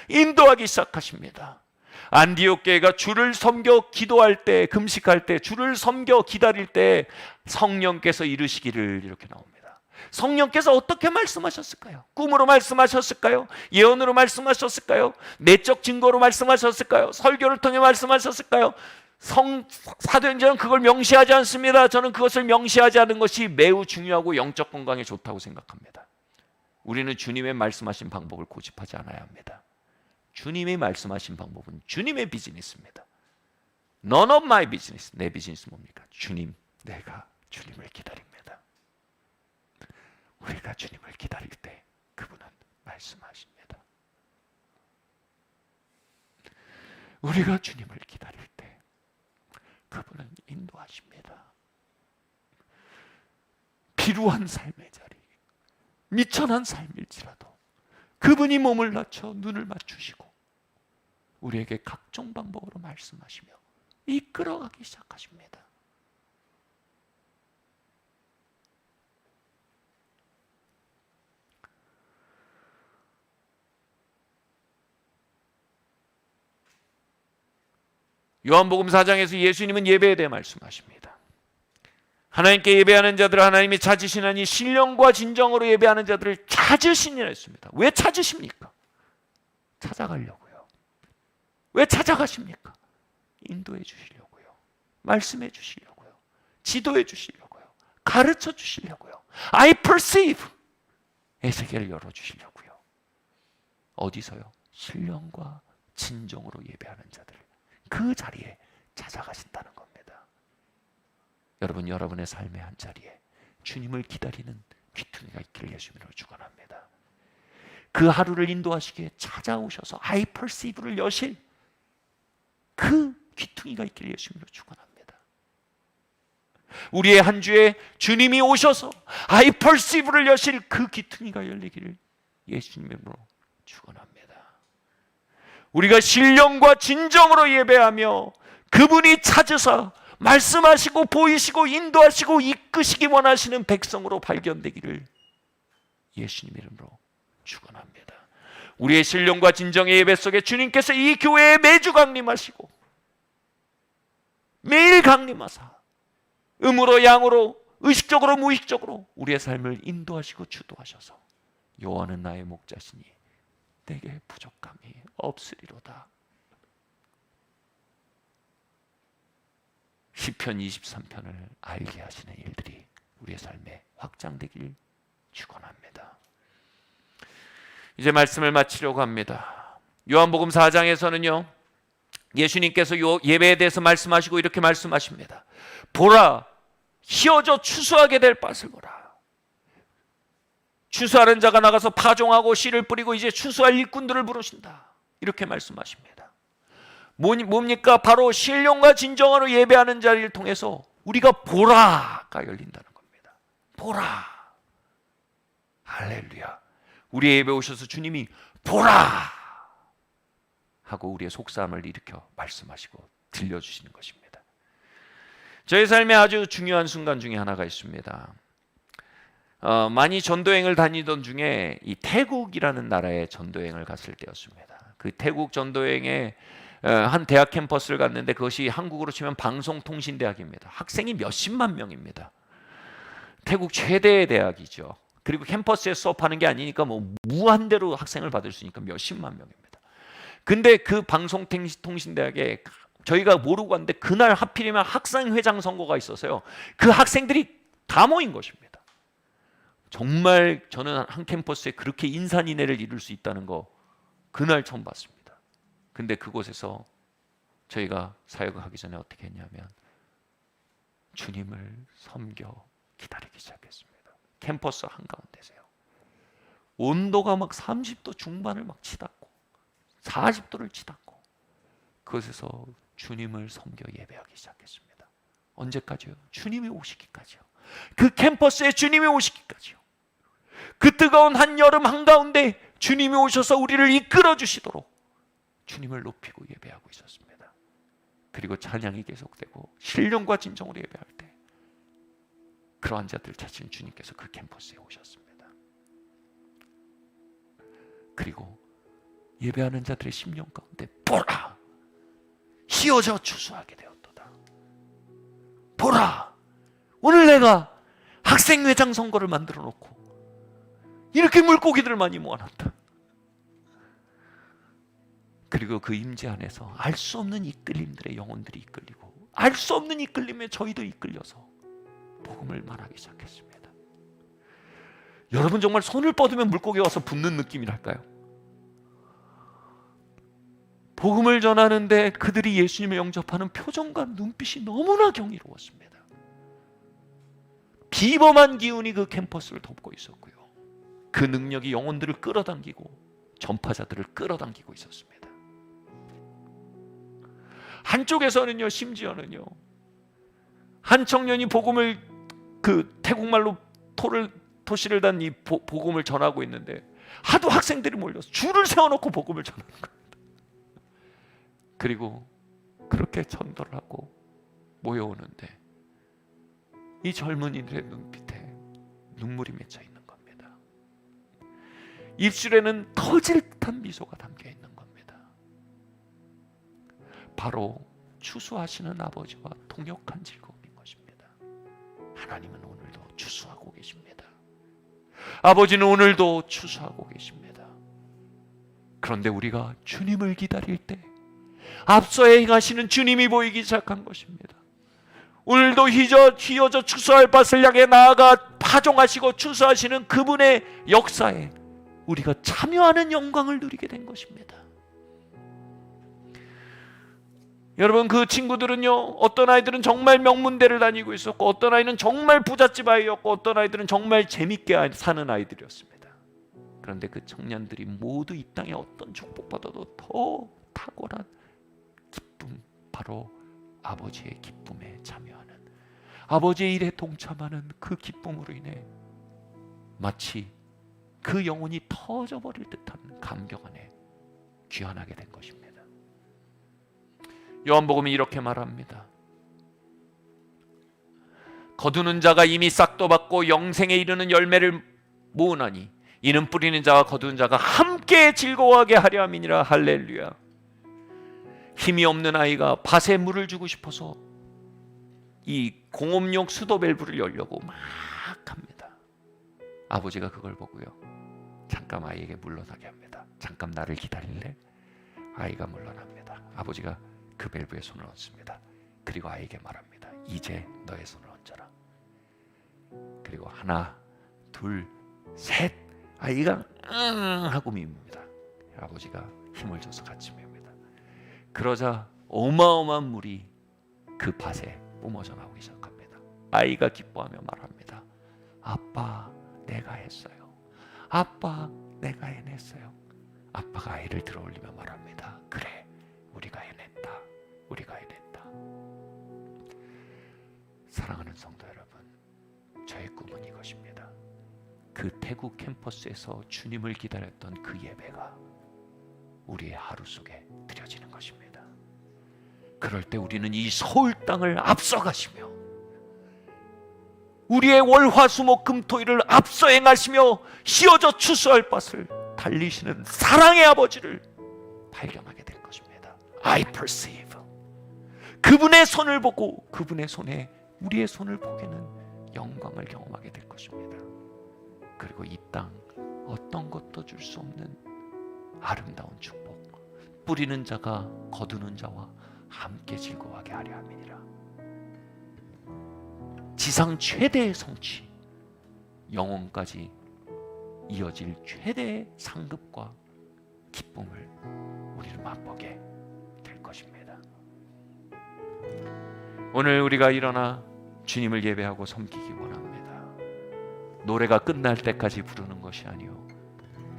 인도하기 시작하십니다. 안디옥 교회가 주를 섬겨 기도할 때, 금식할 때, 주를 섬겨 기다릴 때 성령께서 이르시기를, 이렇게 나옵니다. 성령께서 어떻게 말씀하셨을까요? 꿈으로 말씀하셨을까요? 예언으로 말씀하셨을까요? 내적 증거로 말씀하셨을까요? 설교를 통해 말씀하셨을까요? 사도행전은 그걸 명시하지 않습니다. 저는 그것을 명시하지 않은 것이 매우 중요하고 영적 건강에 좋다고 생각합니다. 우리는 주님의 말씀하신 방법을 고집하지 않아야 합니다. 주님이 말씀하신 방법은 주님의 비즈니스입니다. None of my business. 내 비즈니스 뭡니까? 주님, 내가 주님을 기다립니다. 우리가 주님을 기다릴 때 그분은 말씀하십니다. 우리가 주님을 기다릴 때 그분은 인도하십니다. 비루한 삶의 자리, 미천한 삶일지라도 그분이 몸을 낮춰 눈을 맞추시고 우리에게 각종 방법으로 말씀하시며 이끌어가기 시작하십니다. 요한복음 4장에서 예수님은 예배에 대해 말씀하십니다. 하나님께 예배하는 자들을 하나님이 찾으시나니 신령과 진정으로 예배하는 자들을 찾으시니라 했습니다. 왜 찾으십니까? 찾아가려고요. 왜 찾아가십니까? 인도해 주시려고요. 말씀해 주시려고요. 지도해 주시려고요. 가르쳐 주시려고요. I perceive. 에스겔을 열어주시려고요. 어디서요? 신령과 진정으로 예배하는 자들, 그 자리에 찾아가신다는 겁니다. 여러분, 여러분의 삶의 한 자리에 주님을 기다리는 귀퉁이가 있기를 예수님으로 축원합니다. 그 하루를 인도하시기에 찾아오셔서 I perceive를 여실 그 귀퉁이가 있기를 예수님으로 축원합니다. 우리의 한 주에 주님이 오셔서 I perceive를 여실 그 귀퉁이가 열리기를 예수님으로 축원합니다. 우리가 신령과 진정으로 예배하며 그분이 찾으사 말씀하시고 보이시고 인도하시고 이끄시기 원하시는 백성으로 발견되기를 예수님 이름으로 축원합니다. 우리의 신령과 진정의 예배 속에 주님께서 이 교회에 매주 강림하시고 매일 강림하사 음으로 양으로 의식적으로 무의식적으로 우리의 삶을 인도하시고 주도하셔서 여호와는 나의 목자시니 내게 부족함이 없으리로다. 시편 23편을 알게 하시는 일들이 우리의 삶에 확장되길 축원합니다. 이제 말씀을 마치려고 합니다. 요한복음 4장에서는요, 예수님께서 예배에 대해서 말씀하시고 이렇게 말씀하십니다. 보라, 휘어져 추수하게 될 밭을 보라. 추수하는 자가 나가서 파종하고 씨를 뿌리고 이제 추수할 일꾼들을 부르신다. 이렇게 말씀하십니다. 뭡니까? 바로 신령과 진정으로 예배하는 자리를 통해서 우리가 보라가 열린다는 겁니다. 보라. 할렐루야. 우리 예배 오셔서 주님이 보라 하고 우리의 속삭임을 일으켜 말씀하시고 들려주시는 것입니다. 저의 삶에 아주 중요한 순간 중에 하나가 있습니다. 많이 전도행을 다니던 중에 이 태국이라는 나라에 전도행을 갔을 때였습니다. 그 태국 전도행에 한 대학 캠퍼스를 갔는데 그것이 한국으로 치면 방송통신대학입니다. 학생이 몇십만 명입니다. 태국 최대의 대학이죠. 그리고 캠퍼스에 수업하는 게 아니니까 뭐 무한대로 학생을 받을 수 있으니까 몇십만 명입니다. 근데 그 방송통신대학에 저희가 모르고 갔는데 그날 하필이면 학생회장 선거가 있어서요. 그 학생들이 다 모인 것입니다. 정말 저는 한 캠퍼스에 그렇게 인산인해를 이룰 수 있다는 거 그날 처음 봤습니다. 근데 그곳에서 저희가 사역을 하기 전에 어떻게 했냐면 주님을 섬겨 기다리기 시작했습니다. 캠퍼스 한가운데서요. 온도가 막 30도 중반을 막 치닫고 40도를 치닫고 그곳에서 주님을 섬겨 예배하기 시작했습니다. 언제까지요? 주님이 오시기까지요. 그 캠퍼스에 주님이 오시기까지요. 그 뜨거운 한여름 한가운데 주님이 오셔서 우리를 이끌어 주시도록 주님을 높이고 예배하고 있었습니다. 그리고 찬양이 계속되고 신령과 진정으로 예배할 때 그러한 자들을 찾으신 주님께서 그 캠퍼스에 오셨습니다. 그리고 예배하는 자들의 심령 가운데 보라, 휘어져 추수하게 되었도다. 보라, 오늘 내가 학생회장 선거를 만들어 놓고 이렇게 물고기들을 많이 모아놨다. 그리고 그 임재 안에서 알 수 없는 이끌림들의 영혼들이 이끌리고 알 수 없는 이끌림에 저희도 이끌려서 복음을 말하기 시작했습니다. 여러분 정말 손을 뻗으면 물고기 와서 붙는 느낌이랄까요? 복음을 전하는데 그들이 예수님을 영접하는 표정과 눈빛이 너무나 경이로웠습니다. 비범한 기운이 그 캠퍼스를 덮고 있었고요. 그 능력이 영혼들을 끌어당기고 전파자들을 끌어당기고 있었습니다. 한쪽에서는요, 심지어는요, 한 청년이 복음을 그 태국말로 토시를 단 이 복음을 전하고 있는데 하도 학생들이 몰려서 줄을 세워놓고 복음을 전하는 겁니다. 그리고 그렇게 전도를 하고 모여오는데 이 젊은이들의 눈빛에 눈물이 맺혀 있는 겁니다. 입술에는 터질 듯한 미소가 담겨 있는 겁니다. 바로 추수하시는 아버지와 통역한 즐거움인 것입니다. 하나님은 오늘도 추수하고 계십니다. 아버지는 오늘도 추수하고 계십니다. 그런데 우리가 주님을 기다릴 때 앞서 행하시는 주님이 보이기 시작한 것입니다. 오늘도 휘어져 추수할 밭을 향해 나아가 파종하시고 추수하시는 그분의 역사에 우리가 참여하는 영광을 누리게 된 것입니다. 여러분, 그 친구들은요, 어떤 아이들은 정말 명문대를 다니고 있었고 어떤 아이는 정말 부잣집 아이였고 어떤 아이들은 정말 재밌게 사는 아이들이었습니다. 그런데 그 청년들이 모두 이 땅에 어떤 축복보다도 더 탁월한 기쁨, 바로 아버지의 기쁨에 참여하는, 아버지의 일에 동참하는 그 기쁨으로 인해 마치 그 영혼이 터져버릴 듯한 감격 안에 귀환하게 된 것입니다. 요한복음이 이렇게 말합니다. 거두는 자가 이미 싹도 받고 영생에 이르는 열매를 모으나니 이는 뿌리는 자와 거두는 자가 함께 즐거워하게 하려 함이니라. 할렐루야. 힘이 없는 아이가 밭에 물을 주고 싶어서 이 공업용 수도 밸브를 열려고 막 합니다. 아버지가 그걸 보고요, 잠깐 아이에게 물러나게 합니다. 잠깐 나를 기다릴래? 아이가 물러납니다. 아버지가 그 밸브에 손을 얹습니다. 그리고 아이에게 말합니다. 이제 너의 손을 얹어라. 그리고 하나, 둘, 셋, 아이가 하고 밉니다. 아버지가 힘을 줘서 같이 밉니다. 그러자 어마어마한 물이 그 밭에 뿜어져 나오기 시작합니다. 아이가 기뻐하며 말합니다. 아빠, 내가 했어요. 아빠, 내가 해냈어요. 아빠가 아이를 들어올리며 말합니다. 그래, 우리가 해냈다. 우리가 해냈다. 사랑하는 성도 여러분, 저의 꿈은 이것입니다. 그 태국 캠퍼스에서 주님을 기다렸던 그 예배가 우리의 하루 속에 드려지는 것입니다. 그럴 때 우리는 이 서울 땅을 앞서가시며 우리의 월화수목금토일을 앞서 행하시며 휘어져 추수할 밭을 달리시는 사랑의 아버지를 발견하게 될 것입니다. I perceive. 그분의 손을 보고 그분의 손에 우리의 손을 보게는 영광을 경험하게 될 것입니다. 그리고 이 땅 어떤 것도 줄 수 없는 아름다운 축복, 뿌리는 자가 거두는 자와 함께 즐거워하게 하려 함이니라. 지상 최대의 성취, 영혼까지 이어질 최대의 상급과 기쁨을 우리는 맛보게 될 것입니다. 오늘 우리가 일어나 주님을 예배하고 섬기기 원합니다. 노래가 끝날 때까지 부르는 것이 아니요,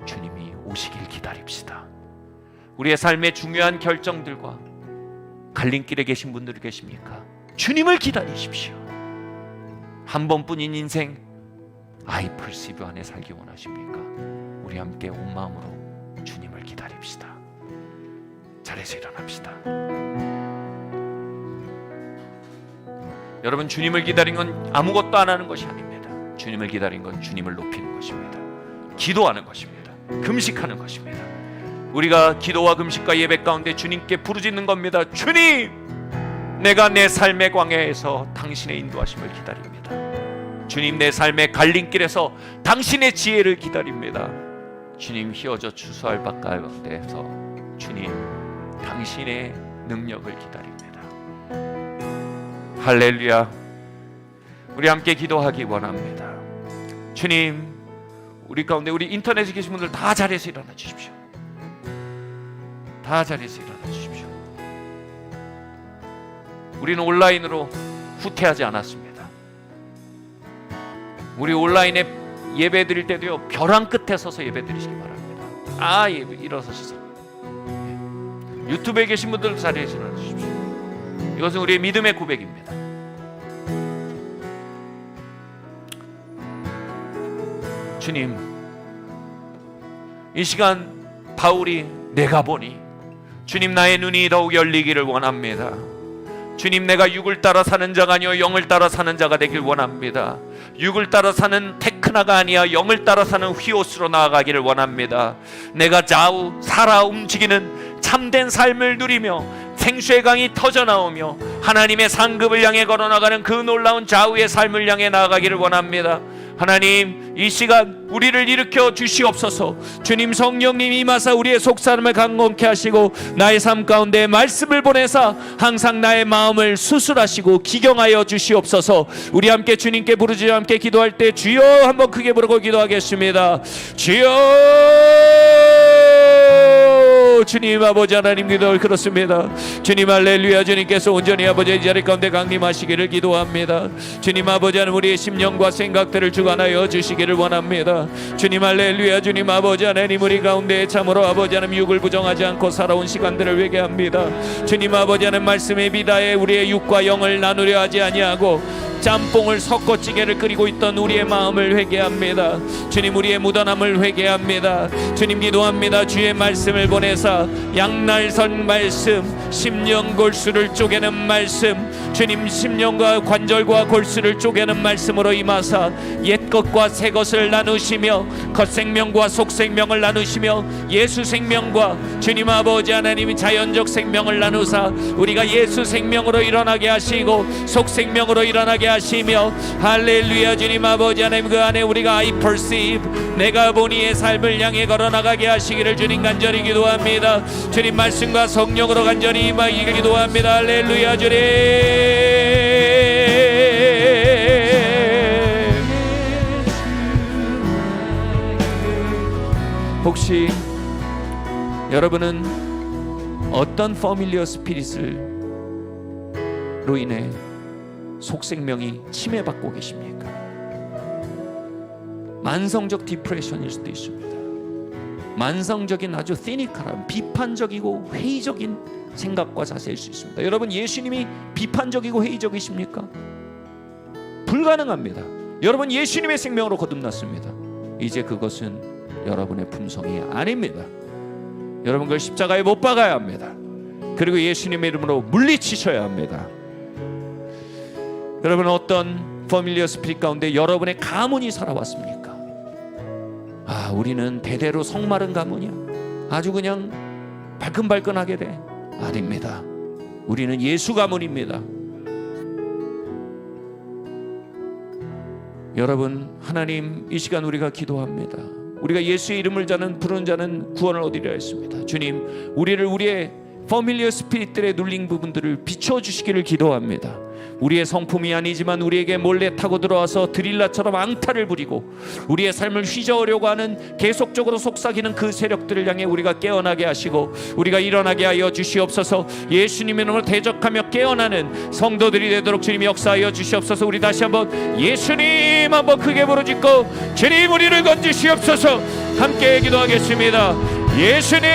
주님이 오시길 기다립시다. 우리의 삶의 중요한 결정들과 갈림길에 계신 분들이 계십니까? 주님을 기다리십시오. 한 번뿐인 인생, I perceive 안에 살기 원하십니까? 우리 함께 온 마음으로 주님을 기다립시다. 자리에서 일어납시다. 여러분, 주님을 기다린 건 아무것도 안 하는 것이 아닙니다. 주님을 기다린 건 주님을 높이는 것입니다. 기도하는 것입니다. 금식하는 것입니다. 우리가 기도와 금식과 예배 가운데 주님께 부르짖는 겁니다. 주님, 내가 내 삶의 광야에서 당신의 인도하심을 기다립니다. 주님, 내 삶의 갈림길에서 당신의 지혜를 기다립니다. 주님, 휘어져 추수할 밭 가운데에서 주님, 당신의 능력을 기다립니다. 할렐루야. 우리 함께 기도하기 원합니다. 주님, 우리 가운데 우리 인터넷에 계신 분들 다 자리에서 일어나 주십시오. 다 자리에서 일어나 주십시오. 우리는 온라인으로 후퇴하지 않았습니다. 우리 온라인에 예배 드릴 때도요, 벼랑 끝에 서서 예배 드리시기 바랍니다. 일어서셔서. 유튜브에 계신 분들 자리에서 일어나 주십시오. 이것은 우리의 믿음의 고백입니다. 주님, 이 시간 바울이 내가 보니 주님, 나의 눈이 더욱 열리기를 원합니다. 주님, 내가 육을 따라 사는 자가 아니요 영을 따라 사는 자가 되길 원합니다. 육을 따라 사는 테크나가 아니야 영을 따라 사는 휘옷으로 나아가기를 원합니다. 내가 좌우 살아 움직이는 참된 삶을 누리며 생수의 강이 터져나오며 하나님의 상급을 향해 걸어나가는 그 놀라운 좌우의 삶을 향해 나아가기를 원합니다. 하나님, 이 시간 우리를 일으켜 주시옵소서. 주님, 성령님 임하사 우리의 속사람을 강건케 하시고 나의 삶 가운데 말씀을 보내사 항상 나의 마음을 수술하시고 기경하여 주시옵소서. 우리 함께 주님께 부르짖어 함께 기도할 때 주여 한번 크게 부르고 기도하겠습니다. 주여. 주님, 아버지 하나님, 기도를 그렇습니다. 주님, 할렐루야. 주님께서 온전히 아버지의 자리 가운데 강림하시기를 기도합니다. 주님, 아버지 하나님, 우리의 심령과 생각들을 주관하여 주시기를 원합니다. 주님, 할렐루야. 주님, 아버지 하나님, 우리 가운데 참으로 아버지 하나님 육을 부정하지 않고 살아온 시간들을 회개합니다. 주님, 아버지 하나님, 말씀의 비다에 우리의 육과 영을 나누려 하지 아니하고 짬뽕을 섞어 찌개를 끓이고 있던 우리의 마음을 회개합니다. 주님, 우리의 묻어남을 회개합니다. 주님, 기도합니다. 주의 말씀을 보내사 양날선 말씀, 심령 골수를 쪼개는 말씀, 주님, 심령과 관절과 골수를 쪼개는 말씀으로 임하사 옛 것과 새 것을 나누시며 겉생명과 속생명을 나누시며 예수 생명과 주님 아버지 하나님이 자연적 생명을 나누사 우리가 예수 생명으로 일어나게 하시고 속생명으로 일어나게 하시며 할렐루야. 주님 아버지 하나님, 그 안에 우리가 I perceive, 내가 보니의 삶을 향해 걸어나가게 하시기를 주님 간절히 기도합니다. 주님, 말씀과 성령으로 간절히 임하기를 기도합니다. 할렐루야. 주님, 혹시 여러분은 어떤 퍼밀리어 스피릿으로 인해 속생명이 침해받고 계십니까? 만성적 디프레션일 수도 있습니다. 만성적인 아주 시니컬한 비판적이고 회의적인 생각과 자세일 수 있습니다. 여러분, 예수님이 비판적이고 회의적이십니까? 불가능합니다. 여러분, 예수님의 생명으로 거듭났습니다. 이제 그것은 여러분의 품성이 아닙니다. 여러분, 그걸 십자가에 못 박아야 합니다. 그리고 예수님의 이름으로 물리치셔야 합니다. 여러분, 어떤 퍼밀리어 스피릿 가운데 여러분의 가문이 살아왔습니까? 우리는 대대로 성마른 가문이야, 아주 그냥 발끈발끈하게 돼. 아닙니다. 우리는 예수 가문입니다. 여러분, 하나님, 이 시간 우리가 기도합니다. 우리가 예수의 이름을 부르는 자는 구원을 얻으려 했습니다. 주님, 우리의 퍼밀리어 스피릿들의 눌린 부분들을 비춰주시기를 기도합니다. 우리의 성품이 아니지만 우리에게 몰래 타고 들어와서 드릴라처럼 앙탈을 부리고 우리의 삶을 휘저으려고 하는 계속적으로 속삭이는 그 세력들을 향해 우리가 깨어나게 하시고 우리가 일어나게 하여 주시옵소서. 예수님의 이름으로 대적하며 깨어나는 성도들이 되도록 주님 역사하여 주시옵소서. 우리 다시 한번 예수님 한번 크게 부르짖고 주님, 우리를 건지시옵소서. 함께 기도하겠습니다. 예수님,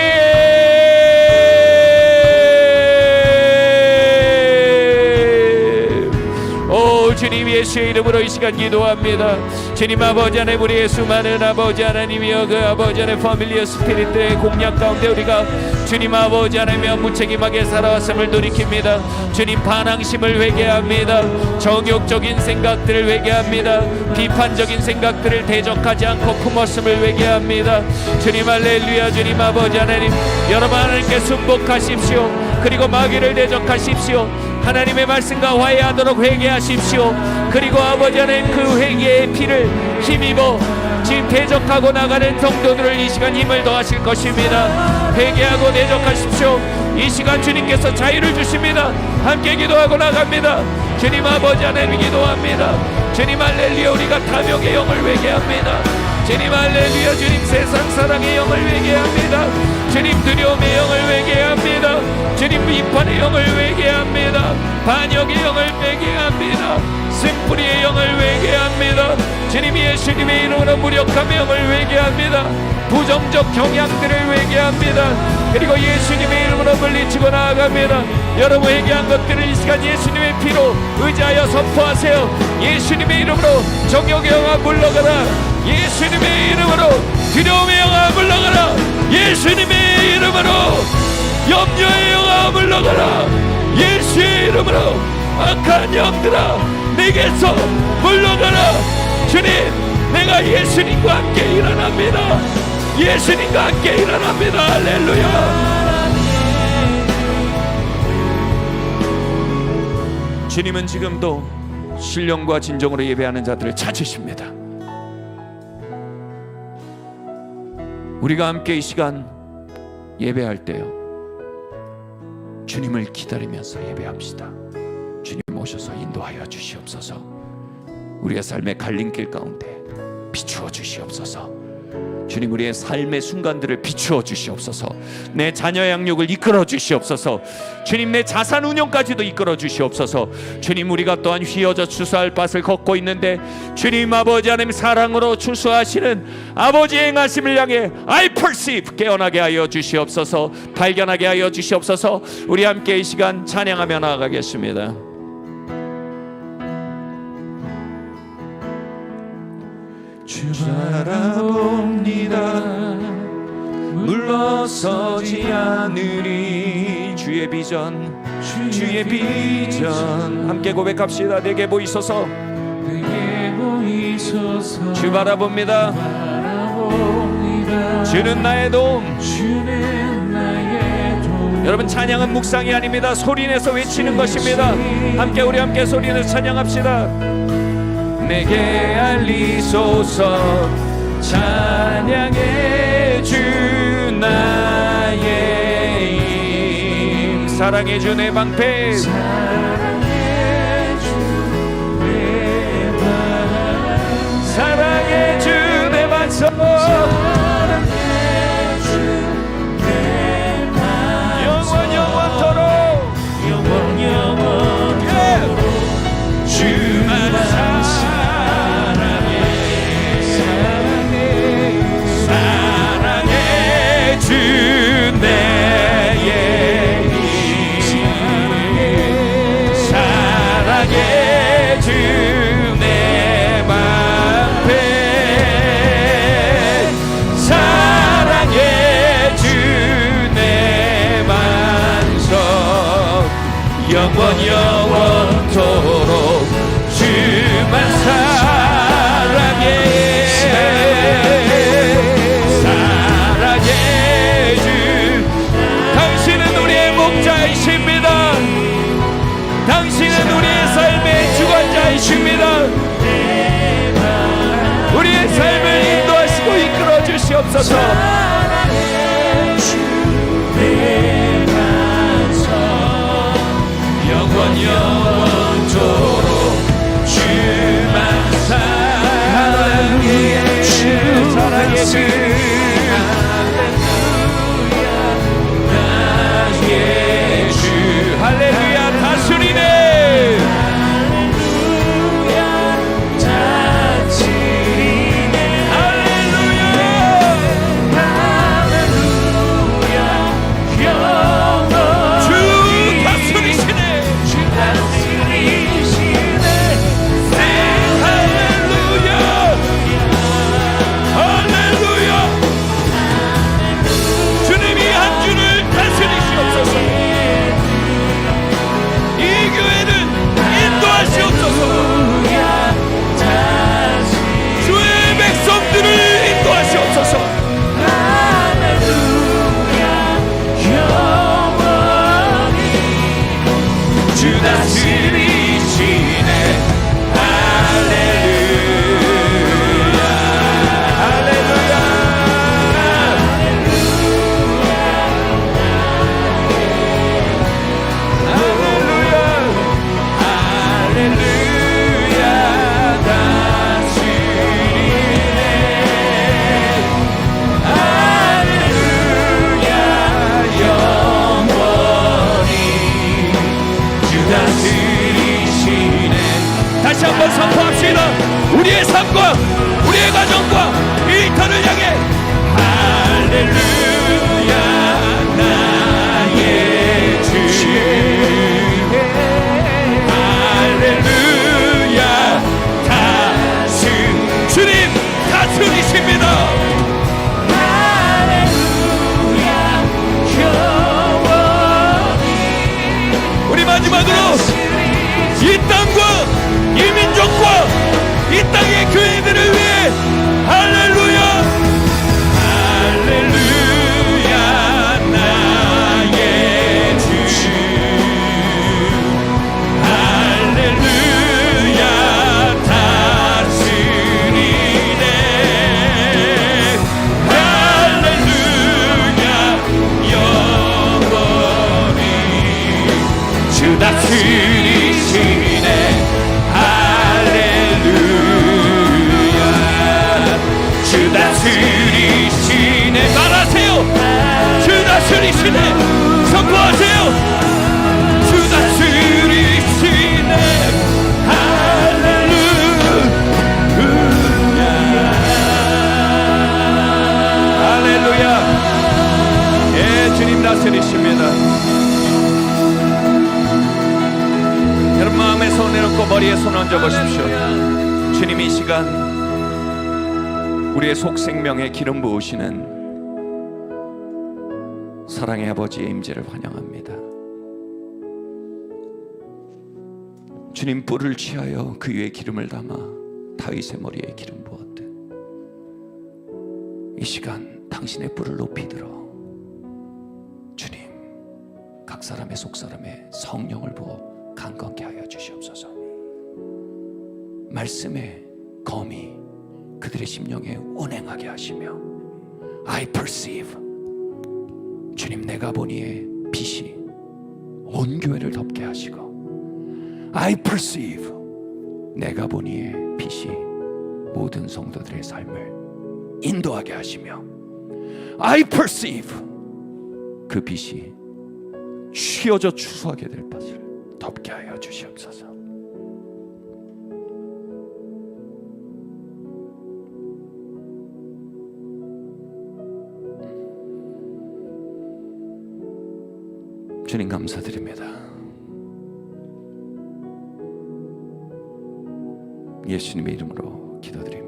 주님 예수의 이름으로 이 시간 기도합니다. 주님 아버지 하나님, 우리의 수많은 아버지 하나님이여 그 아버지 하나님 패밀리어 스피릿들의 공략 가운데 우리가 주님 아버지 하나님이여 무책임하게 살아왔음을 돌이킵니다. 주님 반항심을 회개합니다. 정욕적인 생각들을 회개합니다. 비판적인 생각들을 대적하지 않고 품었음을 회개합니다. 주님 할렐루야. 주님 아버지 하나님, 여러분 하나님께 순복하십시오. 그리고 마귀를 대적하십시오. 하나님의 말씀과 화해하도록 회개하십시오. 그리고 아버지 하나님 그 회개의 피를 힘입어 지금 대적하고 나가는 성도들을 이 시간 힘을 더하실 것입니다. 회개하고 대적하십시오. 이 시간 주님께서 자유를 주십니다. 함께 기도하고 나갑니다. 주님 아버지 하나님 기도합니다. 주님 할렐루야. 우리가 탐욕의 영을 회개합니다. 주님 할렐루야. 주님 세상 사랑의 영을 회개합니다. 주님 두려움의 영을 회개합니다. 주님 비판의 영을 회개합니다. 반역의 영을 회개합니다. 승부리의 영을 회개합니다. 주님 예수님의 이름으로 무력함의 영을 회개합니다. 부정적 경향들을 회개합니다. 그리고 예수님의 이름으로 물리치고 나아갑니다. 여러분 회개한 것들을 이 시간 예수님의 피로 의지하여 선포하세요. 예수님의 이름으로 정욕의 영아 물러가라. 예수님의 이름으로 두려움의 영아 물러가라. 예수님의 이름으로 염려의 영아 물러가라. 예수의 이름으로 악한 영들아 내게서 물러가라. 주님, 내가 예수님과 함께 일어납니다. 예수님과 함께 일어납니다. 할렐루야. 주님은 지금도 신령과 진정으로 예배하는 자들을 찾으십니다. 우리가 함께 이 시간 예배할 때요, 주님을 기다리면서 예배합시다. 주님 오셔서 인도하여 주시옵소서. 우리의 삶의 갈림길 가운데 비추어 주시옵소서. 주님, 우리의 삶의 순간들을 비추어 주시옵소서. 내 자녀 양육을 이끌어 주시옵소서. 주님, 내 자산 운용까지도 이끌어 주시옵소서. 주님, 우리가 또한 휘어져 추수할 밭을 걷고 있는데 주님 아버지 하나님 사랑으로 추수하시는 아버지의 행하심을 향해 I perceive 깨어나게 하여 주시옵소서. 발견하게 하여 주시옵소서. 우리 함께 이 시간 찬양하며 나아가겠습니다. 주 바라봅니다. 물러서지 않으리. 주의 비전, 주의 비전. 함께 고백합시다. 내게 보이소서. 주 바라봅니다. 주는 나의 도움. 여러분, 찬양은 묵상이 아닙니다. 소리내서 외치는 것입니다. 함께 우리 함께 소리내서 찬양합시다. 내게 알리소서. 찬양해 주 나의 힘. 사랑해 주 내 방패. 사랑해 주 내 반석. 영원 영원토록. 영원 영원토록 주만 주 내의 힘. 사랑해 주 내 방패. 사랑해 주 내 반석. 영원 영원토록 주만 사랑해. 목자이십니다. 당신은 우리의 삶의 주관자이십니다. 우리의 삶을 인도하시고 이끌어 주시옵소서. 영원 영원토록 주만 사랑해. 사랑해 주. 할렐루야. 다스리네. 할렐루야. 한번 선포합시다. 우리의 삶과 우리의 가정과 이 터를 향해 할렐루야 나의 주 할렐루야 주님 다스리십니다. 우리 마지막으로 이 땅과 이 민족과 이 땅의 교회들을 위해 할렐루야 할렐루야 나의 주 할렐루야 다스리네 할렐루야 영원히 주 다스리시네 할렐루야 주 다스리시네 말하세요. 주 다스리시네 선포하세요. 주 다스리시네 할렐루야 할렐루야 예 주님 다스리십니다. 여러분 마음에 손 내놓고 머리에 손 얹어 보십시오. 주님 이 시간 우리의 속생명에 기름 부으시는 사랑의 아버지의 임재를 환영합니다. 주님 뿔을 취하여 그 위에 기름을 담아 다윗의 머리에 기름 부었듯 이 시간 당신의 뿔을 높이 들어 주님 각 사람의 속사람의 성령을 부어 강건케 하여 주시옵소서. 말씀의 검이 그들의 심령에 운행하게 하시며 I perceive 주님 내가 보니의 빛이 온 교회를 덮게 하시고 I perceive 내가 보니의 빛이 모든 성도들의 삶을 인도하게 하시며 I perceive 그 빛이 휘어져 추수하게 될 것을 덮게 하여 주시옵소서. 주님 감사드립니다. 예수님의 이름으로 기도드립니다.